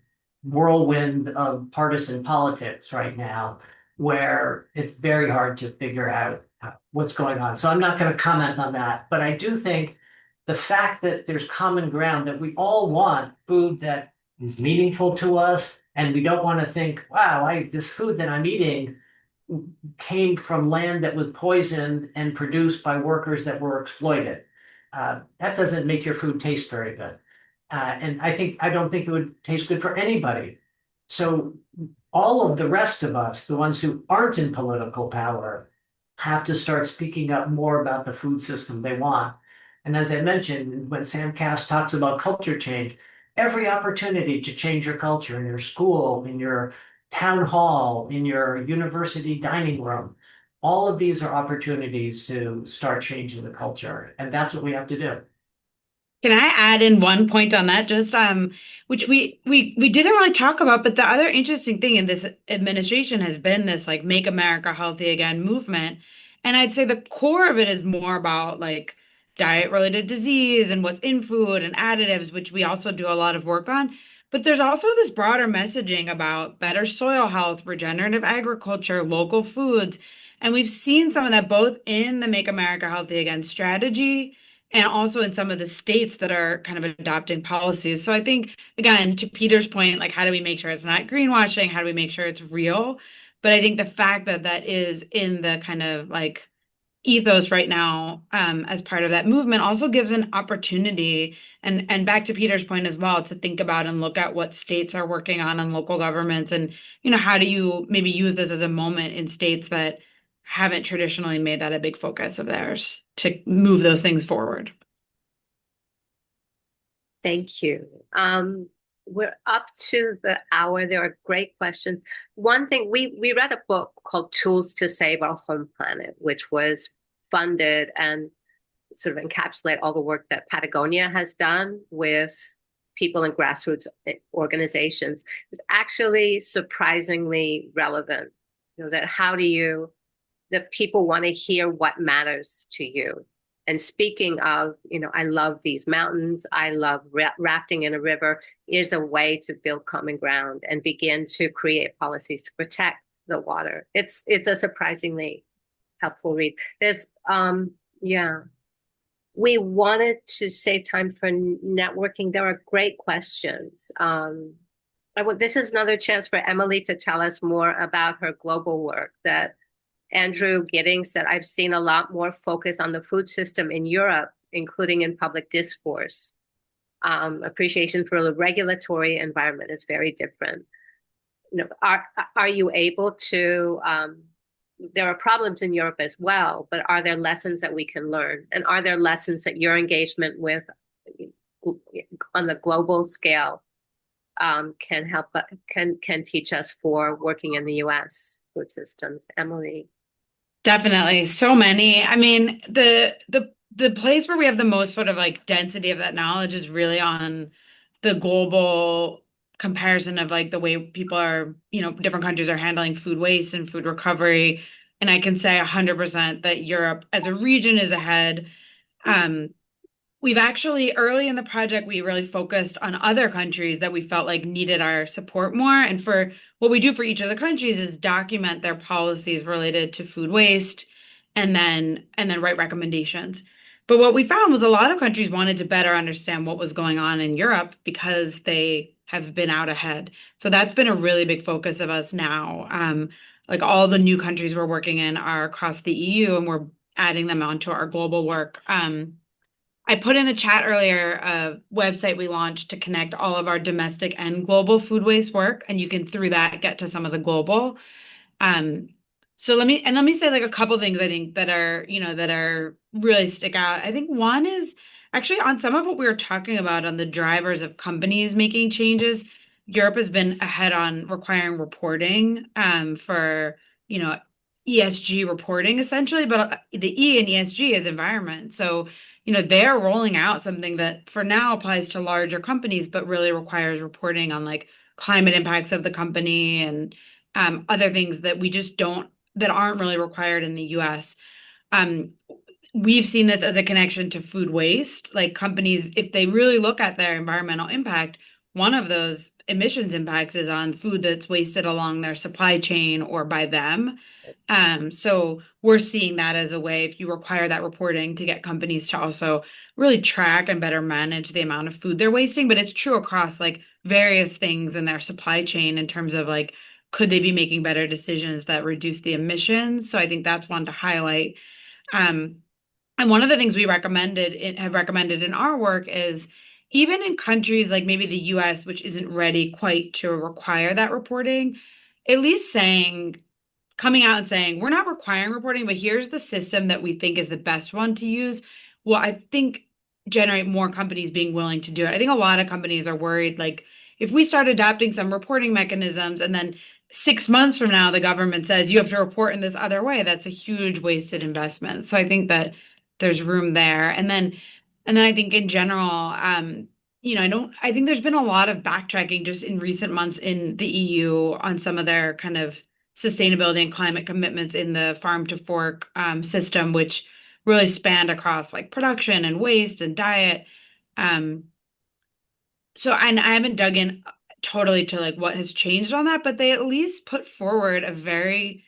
whirlwind of partisan politics right now, where it's very hard to figure out what's going on. So I'm not going to comment on that. But I do think the fact that there's common ground, that we all want food that is meaningful to us, and we don't want to think, wow, this food that I'm eating came from land that was poisoned and produced by workers that were exploited. That doesn't make your food taste very good. And I don't think it would taste good for anybody. So all of the rest of us, the ones who aren't in political power, have to start speaking up more about the food system they want. And as I mentioned, when Sam Kass talks about culture change, every opportunity to change your culture in your school, in your town hall, in your university dining room, all of these are opportunities to start changing the culture. And that's what we have to do. Can I add in one point on that? Just which we didn't really talk about, but the other interesting thing in this administration has been this like Make America Healthy Again movement. And I'd say the core of it is more about like diet-related disease and what's in food and additives, which we also do a lot of work on. But there's also this broader messaging about better soil health, regenerative agriculture, local foods. And we've seen some of that both in the Make America Healthy Again strategy and also in some of the states that are kind of adopting policies. So I think, again, to Peter's point, like, how do we make sure it's not greenwashing? How do we make sure it's real? But I think the fact that that is in the kind of like ethos right now, as part of that movement, also gives an opportunity, and back to Peter's point as well, to think about and look at what states are working on and local governments, and how do you maybe use this as a moment in states that haven't traditionally made that a big focus of theirs to move those things forward. Thank you. We're up to the hour. There are great questions. One thing, we read a book called Tools to Save Our Home Planet, which was funded and sort of encapsulate all the work that Patagonia has done with people in grassroots organizations. It's actually surprisingly relevant. That people want to hear what matters to you. And speaking of, I love these mountains, I love rafting in a river, here's a way to build common ground and begin to create policies to protect the water. It's a surprisingly helpful read. There's, we wanted to save time for networking. There are great questions. This is another chance for Emily to tell us more about her global work that Andrew Giddings said, I've seen a lot more focus on the food system in Europe, including in public discourse. Appreciation for the regulatory environment is very different. Are you able to, there are problems in Europe as well, but are there lessons that we can learn? And are there lessons that your engagement with on the global scale can help, can teach us for working in the US food systems? Emily? Definitely. So many. I mean, the place where we have the most sort of like density of that knowledge is really on the global comparison of like the way people are, different countries are handling food waste and food recovery. And I can say 100% that Europe as a region is ahead. We've actually, early in the project, we really focused on other countries that we felt like needed our support more. And for what we do for each of the countries is document their policies related to food waste and then write recommendations. But what we found was a lot of countries wanted to better understand what was going on in Europe because they have been out ahead. So that's been a really big focus of us now. Like all the new countries we're working in are across the EU, and we're adding them onto our global work. I put in the chat earlier a website we launched to connect all of our domestic and global food waste work, and you can through that get to some of the global. So let me say like a couple things I think that are, that are really stick out. I think one is actually on some of what we were talking about on the drivers of companies making changes. Europe has been ahead on requiring reporting for, ESG reporting essentially, but the E in ESG is environment. So, they're rolling out something that for now applies to larger companies, but really requires reporting on like climate impacts of the company and other things that we just don't, that aren't really required in the US. Um, we've seen this as a connection to food waste. Like companies, if they really look at their environmental impact, one of those emissions impacts is on food that's wasted along their supply chain or by them. So we're seeing that as a way, if you require that reporting, to get companies to also really track and better manage the amount of food they're wasting. But it's true across like various things in their supply chain in terms of like, could they be making better decisions that reduce the emissions? So I think that's one to highlight. Um, and one of the things we have recommended in our work is even in countries like maybe the US, which isn't ready quite to require that reporting, at least coming out and saying, we're not requiring reporting, but here's the system that we think is the best one to use. Well, I think generate more companies being willing to do it. I think a lot of companies are worried, like, if we start adopting some reporting mechanisms and then 6 months from now, the government says you have to report in this other way, that's a huge wasted investment. So I think that there's room there. And then I think in general, I think there's been a lot of backtracking just in recent months in the EU on some of their kind of sustainability and climate commitments in the farm to fork system, which really spanned across like production and waste and diet. And I haven't dug in totally to like what has changed on that, but they at least put forward a very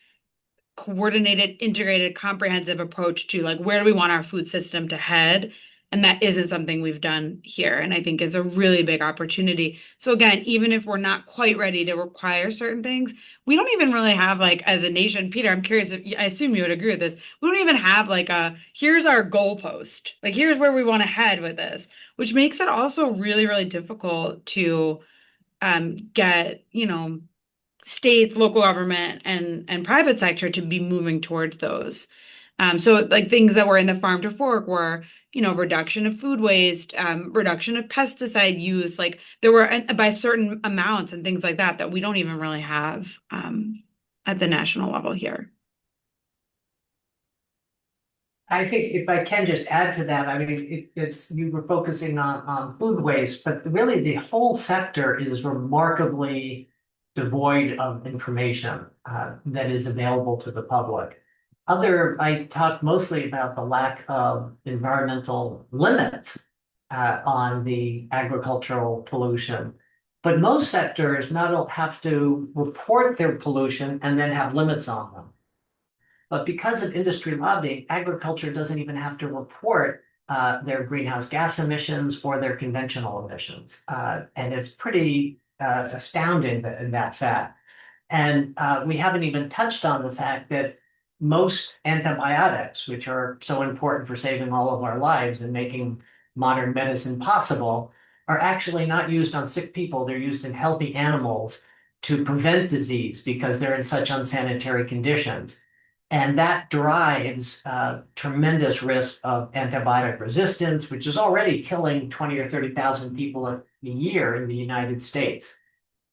coordinated, integrated, comprehensive approach to like where do we want our food system to head? And that isn't something we've done here, and I think is a really big opportunity. So again, even if we're not quite ready to require certain things, we don't even really have like as a nation, Peter, I'm curious if I assume you would agree with this. We don't even have like here's our goalpost. Like here's where we want to head with this, which makes it also really, really difficult to get, states, local government, and private sector to be moving towards those. So like things that were in the farm to fork were, reduction of food waste, reduction of pesticide use, like there were by certain amounts and things like that we don't even really have at the national level here. I think if I can just add to that, I mean, it's you were focusing on food waste, but really the whole sector is remarkably devoid of information that is available to the public. I talked mostly about the lack of environmental limits on the agricultural pollution. But most sectors not have to report their pollution and then have limits on them. But because of industry lobbying, agriculture doesn't even have to report their greenhouse gas emissions or their conventional emissions. And it's pretty astounding in that fact. And we haven't even touched on the fact that most antibiotics, which are so important for saving all of our lives and making modern medicine possible, are actually not used on sick people. They're used in healthy animals to prevent disease because they're in such unsanitary conditions. And that drives tremendous risk of antibiotic resistance, which is already killing 20 or 30,000 people a year in the United States.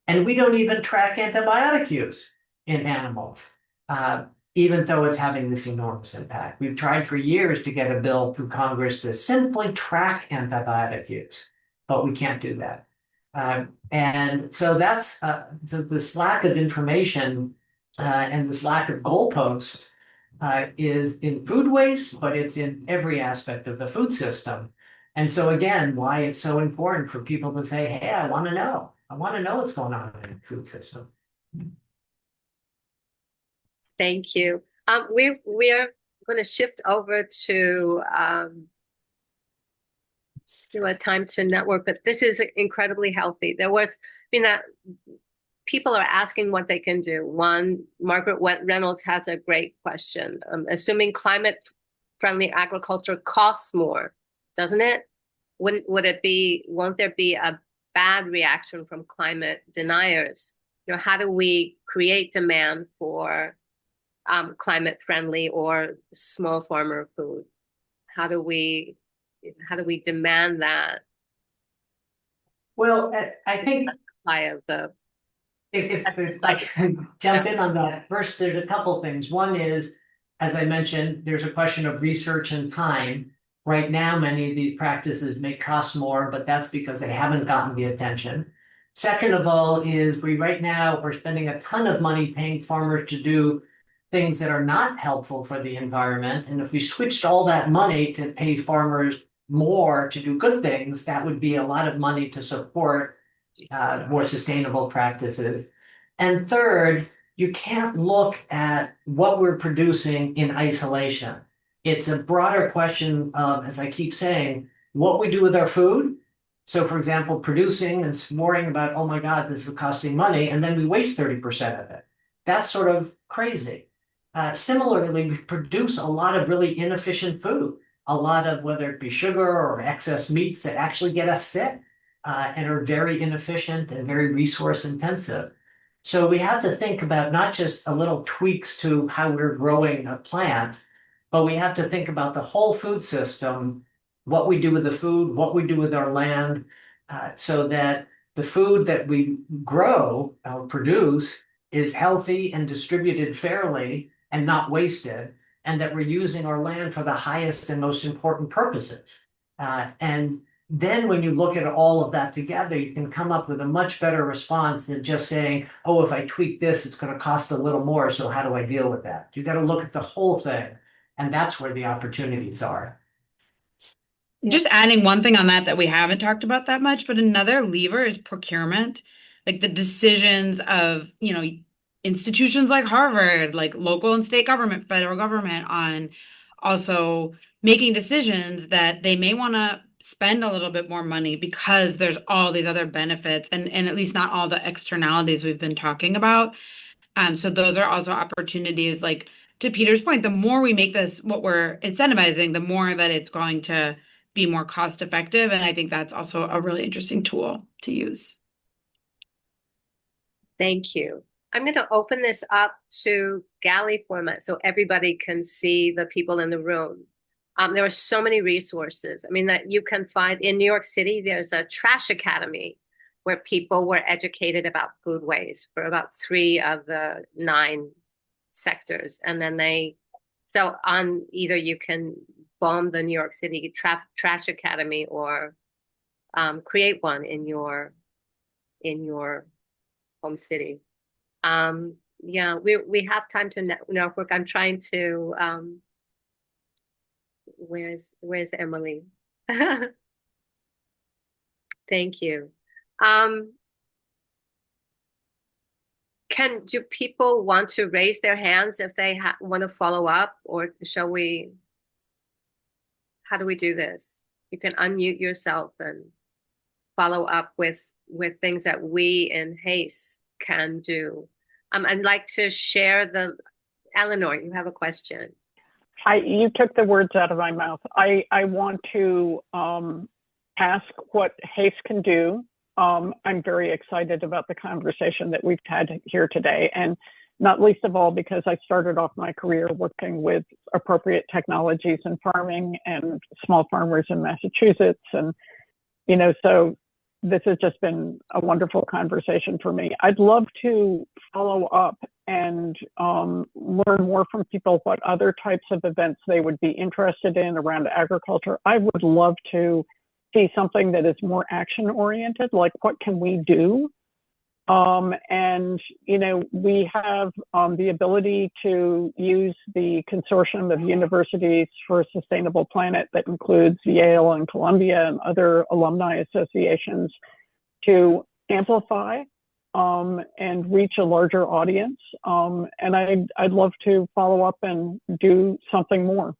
And we don't even track antibiotic use in animals, even though it's having this enormous impact. We've tried for years to get a bill through Congress to simply track antibiotic use, but we can't do that. And so that's this lack of information and this lack of goalposts is in food waste, but it's in every aspect of the food system. And so again, why it's so important for people to say, hey, I want to know. I want to know what's going on in the food system. Thank you. We are going to shift over to a time to network, but this is incredibly healthy. That people are asking what they can do. One, Margaret Reynolds has a great question. Assuming climate friendly agriculture costs more, doesn't it? Won't there be a bad reaction from climate deniers? How do we create demand for climate friendly or small farmer food? How do we demand that Well, I think supply of the if I can jump in on that, first, there's a couple things. One is, as I mentioned, there's a question of research and time. Right now, many of these practices may cost more, but that's because they haven't gotten the attention. Second of all, is right now we're spending a ton of money paying farmers to do things that are not helpful for the environment. And if we switched all that money to pay farmers more to do good things, that would be a lot of money to support more sustainable practices. And third, you can't look at what we're producing in isolation. It's a broader question of, as I keep saying, what we do with our food. So, for example, producing and worrying about, oh my God, this is costing money, and then we waste 30% of it. That's sort of crazy. Similarly, we produce a lot of really inefficient food, a lot of whether it be sugar or excess meats that actually get us sick and are very inefficient and very resource intensive. So we have to think about not just a little tweaks to how we're growing a plant, but we have to think about the whole food system, what we do with the food, what we do with our land, so that the food that we grow or produce is healthy and distributed fairly and not wasted, and that we're using our land for the highest and most important purposes. And then when you look at all of that together, you can come up with a much better response than just saying, oh, if I tweak this, it's going to cost a little more. So how do I deal with that? You got to look at the whole thing. And that's where the opportunities are. Just adding one thing on that we haven't talked about that much, but another lever is procurement. Like the decisions of, institutions like Harvard, like local and state government, federal government, on also making decisions that they may want to spend a little bit more money because there's all these other benefits and at least not all the externalities we've been talking about. So those are also opportunities, like to Peter's point, the more we make this what we're incentivizing, the more that it's going to be more cost effective. And I think that's also a really interesting tool to use. Thank you. I'm going to open this up to galley format so everybody can see the people in the room. There are so many resources. I mean, that you can find in New York City, there's a trash academy where people were educated about food waste for about 3 of the 9 sectors. And then so on either you can bomb the New York City trash academy or create one in your home city. Yeah, we have time to network. I'm trying to where's Emily? Thank you. Do people want to raise their hands if they want to follow up, or how do we do this? You can unmute yourself and follow up with things that we in HASTE can do. I'd like to share Eleanor, you have a question. You took the words out of my mouth. I want to ask what HASTE can do. I'm very excited about the conversation that we've had here today, and not least of all because I started off my career working with appropriate technologies in farming and small farmers in Massachusetts. And, so this has just been a wonderful conversation for me. I'd love to follow up and learn more from people what other types of events they would be interested in around agriculture. I would love to see something that is more action oriented, like what can we do? And, we have the ability to use the consortium of universities for a sustainable planet that includes Yale and Columbia and other alumni associations to amplify and reach a larger audience. And I'd love to follow up and do something more.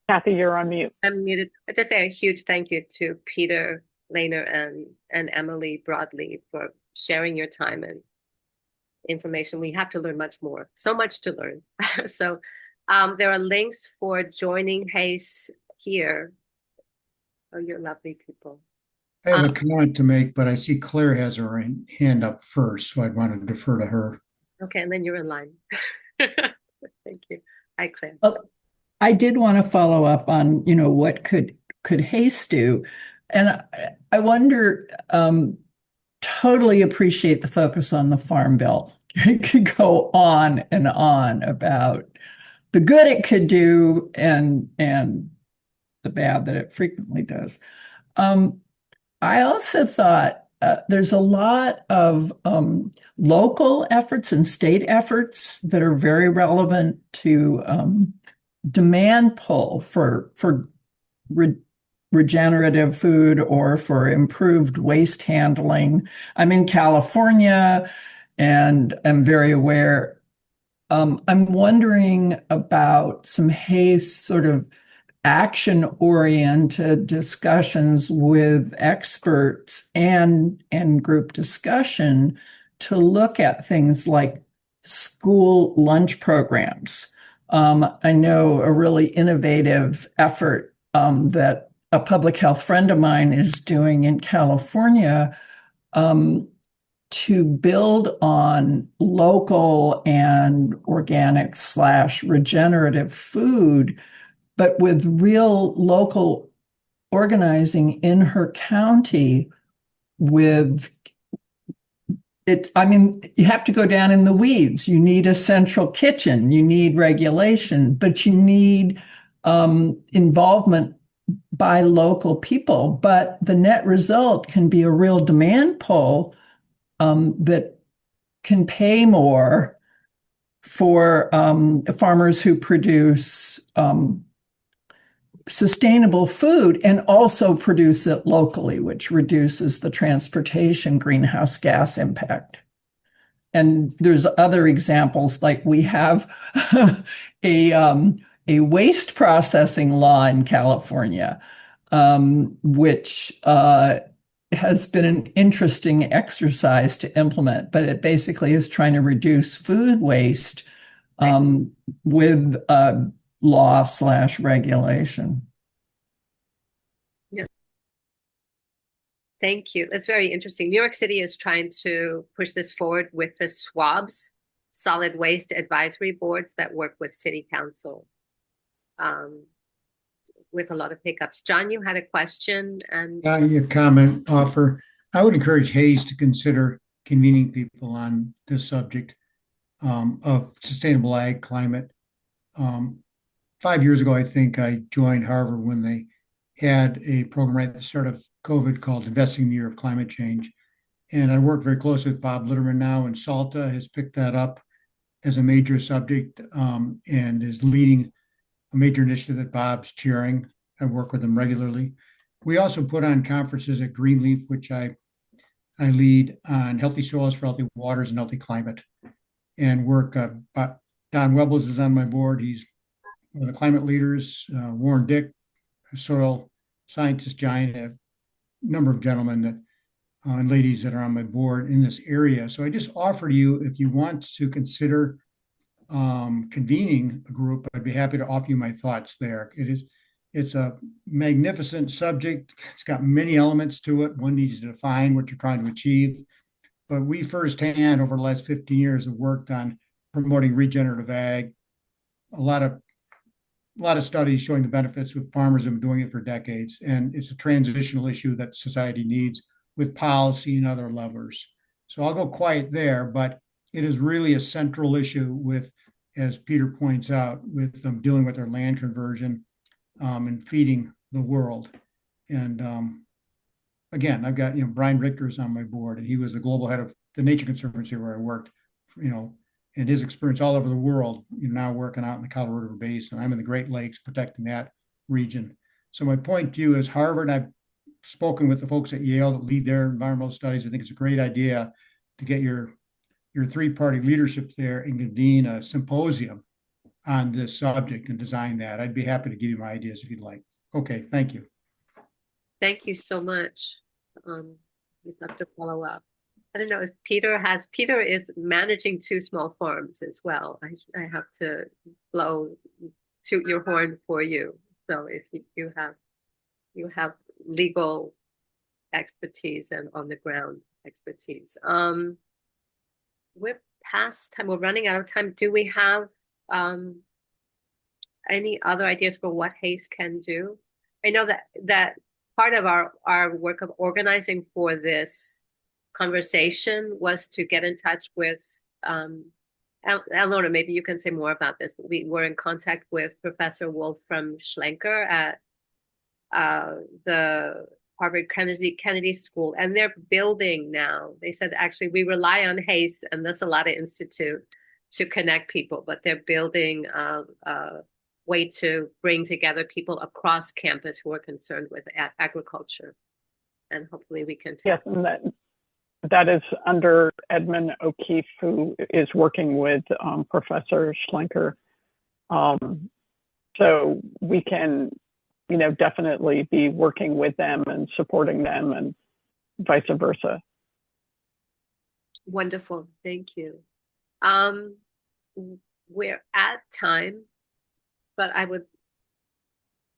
Kathy, you're on mute. I'm muted. I just say a huge thank you to Peter Lehner and Emily Broadley for sharing your time and information. We have to learn much more, so much to learn. So there are links for joining HASTE here. Oh, you're lovely people. I have a comment to make, but I see Claire has her hand up first, so I'd want to defer to her. Okay, and then you're in line. Thank you. Hi, Claire. I did want to follow up on, what could HASTE do? And I wonder, totally appreciate the focus on the Farm Bill. It could go on and on about the good it could do and the bad that it frequently does. I also thought there's a lot of local efforts and state efforts that are very relevant to demand pull for regenerative food or for improved waste handling. I'm in California and I'm very aware. I'm wondering about some HASTE sort of action-oriented discussions with experts and group discussion to look at things like school lunch programs. I know a really innovative effort that a public health friend of mine is doing in California to build on local and organic / regenerative food, but with real local organizing in her county with it. I mean, you have to go down in the weeds. You need a central kitchen, you need regulation, but you need involvement by local people. But the net result can be a real demand pull that can pay more for farmers who produce sustainable food and also produce it locally, which reduces the transportation greenhouse gas impact. And there's other examples, like we have a waste processing law in California, which has been an interesting exercise to implement, but it basically is trying to reduce food waste with law / regulation. Yeah. Thank you. That's very interesting. New York City is trying to push this forward with the SWABs, Solid Waste Advisory Boards that work with City Council with a lot of hiccups. John, you had a question and Your comment offer. I would encourage HASTE to consider convening people on this subject of sustainable ag climate. 5 years ago, I think I joined Harvard when they had a program right at the start of COVID called Investing in the Year of Climate Change. And I work very closely with Bob Litterman now, and SALTA has picked that up as a major subject and is leading a major initiative that Bob's chairing. I work with him regularly. We also put on conferences at Greenleaf, which I lead, on healthy soils for healthy waters and healthy climate, and work. Don Webbles is on my board. He's one of the climate leaders. Warren Dick, a soil scientist giant, a number of gentlemen that and ladies that are on my board in this area. So I just offer to you, if you want to consider convening a group, I'd be happy to offer you my thoughts there. It's a magnificent subject. It's got many elements to it. One needs to define what you're trying to achieve. But we firsthand over the last 15 years have worked on promoting regenerative ag. A lot of studies showing the benefits with farmers have been doing it for decades. And it's a transitional issue that society needs with policy and other levers. So I'll go quiet there, but it is really a central issue with, as Peter points out, with them dealing with their land conversion and feeding the world. And again, I've got, Brian Richter's on my board, and he was the global head of the Nature Conservancy where I worked, and his experience all over the world, now working out in the Colorado River Basin. I'm in the Great Lakes protecting that region. So my point to you is Harvard, I've spoken with the folks at Yale that lead their environmental studies. I think it's a great idea to get your three-party leadership there and convene a symposium on this subject and design that. I'd be happy to give you my ideas if you'd like. Okay, thank you. thank you so much. We'd love to follow up. I don't know if Peter is managing 2 small farms as well. I have to blow toot your horn for you. So if you have legal expertise and on the ground expertise. We're past time. We're running out of time. Do we have any other ideas for what HASTE can do? I know that part of our work of organizing for this conversation was to get in touch with Eleanor, maybe you can say more about this. We were in contact with Professor Wolfram Schlenker at the Harvard Kennedy School, and they're building now. They said, actually, we rely on HASTE and the Salata Institute to connect people, but they're building a way to bring together people across campus who are concerned with agriculture. And hopefully we can. Yes, and that is under Edmund O'Keefe, who is working with Professor Schlenker. So we can, definitely be working with them and supporting them and vice versa. Wonderful, thank you. We're at time, but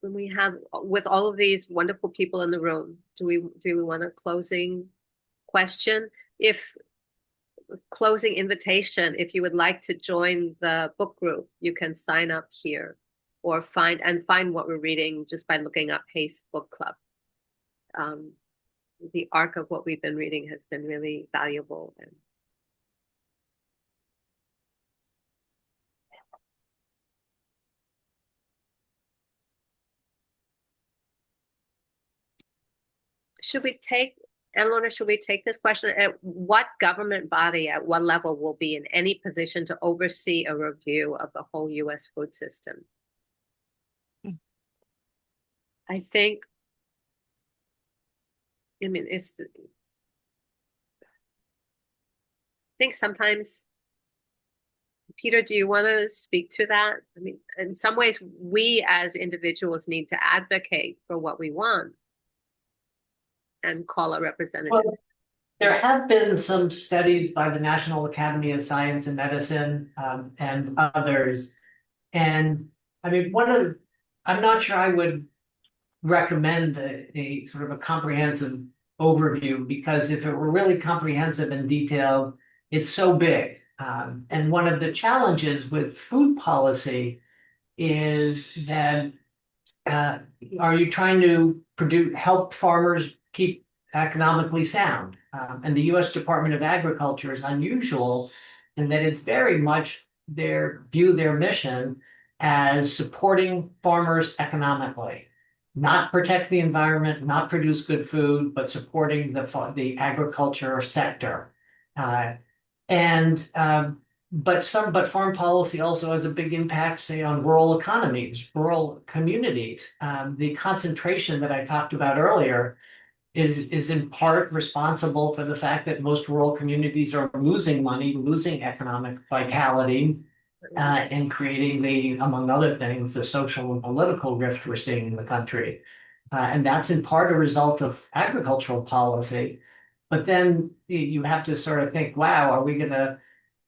when we have, with all of these wonderful people in the room, do we want a closing question? Closing invitation, if you would like to join the book group, you can sign up here or find what we're reading just by looking up HASTE Book Club. The arc of what we've been reading has been really valuable. And Eleanor, should we take this question? At what government body, at what level, will be in any position to oversee a review of the whole U.S. food system? I think, I think sometimes, Peter, do you want to speak to that? I mean, in some ways, we as individuals need to advocate for what we want and call a representative. Well, there have been some studies by the National Academy of Science and Medicine and others. And I mean, I'm not sure I would recommend a sort of a comprehensive overview, because if it were really comprehensive and detailed, it's so big. And one of the challenges with food policy is that are you trying to help farmers keep economically sound? And the U.S. Department of Agriculture is unusual in that it's very much their mission as supporting farmers economically, not protect the environment, not produce good food, but supporting the agriculture sector. But farm policy also has a big impact, say, on rural economies, rural communities. The concentration that I talked about earlier is in part responsible for the fact that most rural communities are losing money, losing economic vitality, and creating among other things, the social and political rift we're seeing in the country. And that's in part a result of agricultural policy. But then you have to sort of think, wow, are we going to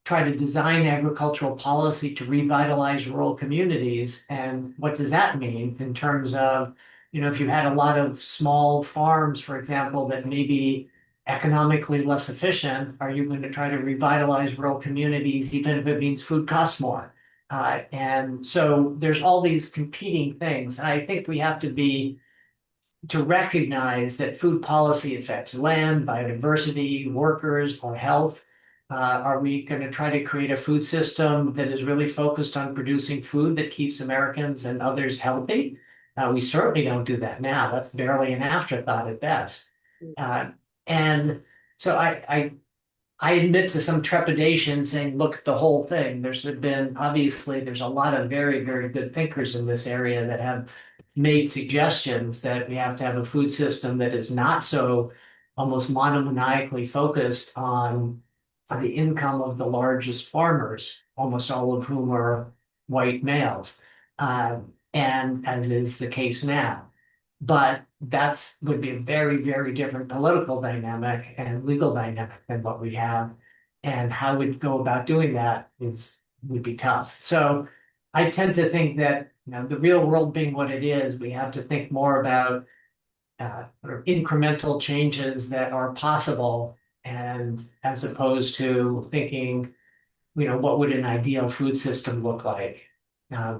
try to design agricultural policy to revitalize rural communities? And what does that mean in terms of, if you had a lot of small farms, for example, that may be economically less efficient, are you going to try to revitalize rural communities, even if it means food costs more? And so there's all these competing things. And I think we have to recognize that food policy affects land, biodiversity, workers, or health. Are we going to try to create a food system that is really focused on producing food that keeps Americans and others healthy? We certainly don't do that now. That's barely an afterthought at best. And so I admit to some trepidation saying, look at the whole thing. There's a lot of very, very good thinkers in this area that have made suggestions that we have to have a food system that is not so almost monomaniacally focused on the income of the largest farmers, almost all of whom are white males, and as is the case now. But that's would be a very, very different political dynamic and legal dynamic than what we have. And how we'd go about doing that would be tough. So I tend to think that, the real world being what it is, we have to think more about sort of incremental changes that are possible, and as opposed to thinking, what would an ideal food system look like?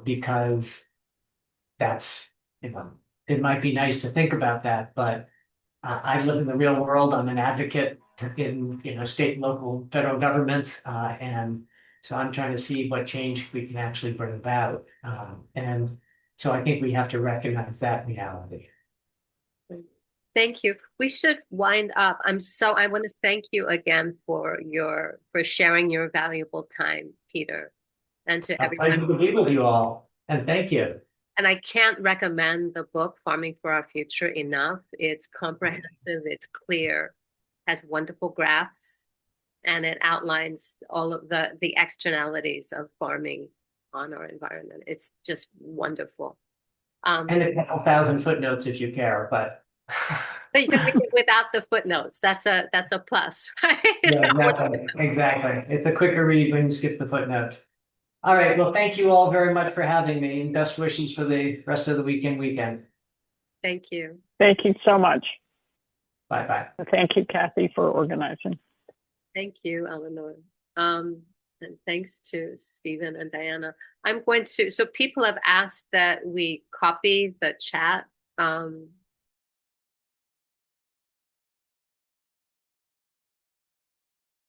Because that's, it might be nice to think about that, but I live in the real world. I'm an advocate in, state and local federal governments, and so I'm trying to see what change we can actually bring about. And so I think we have to recognize that reality. Thank you. We should wind up. I want to thank you again for sharing your valuable time, Peter, and to A pleasure everyone. to be with you all, and thank you. And I can't recommend the book Farming for Our Future enough. It's comprehensive, it's clear, has wonderful graphs, and it outlines all of the externalities of farming on our environment. It's just wonderful. And it's 1,000 footnotes if you care, but. But you can read it without the footnotes. That's a plus, right? Yeah, exactly. It's a quicker read when you skip the footnotes. All right. Well, thank you all very much for having me, and best wishes for the rest of the weekend. Thank you. Thank you so much. Bye-bye. Thank you, Kathy, for organizing. Thank you, Eleanor. And thanks to Stephen and Diana. So people have asked that we copy the chat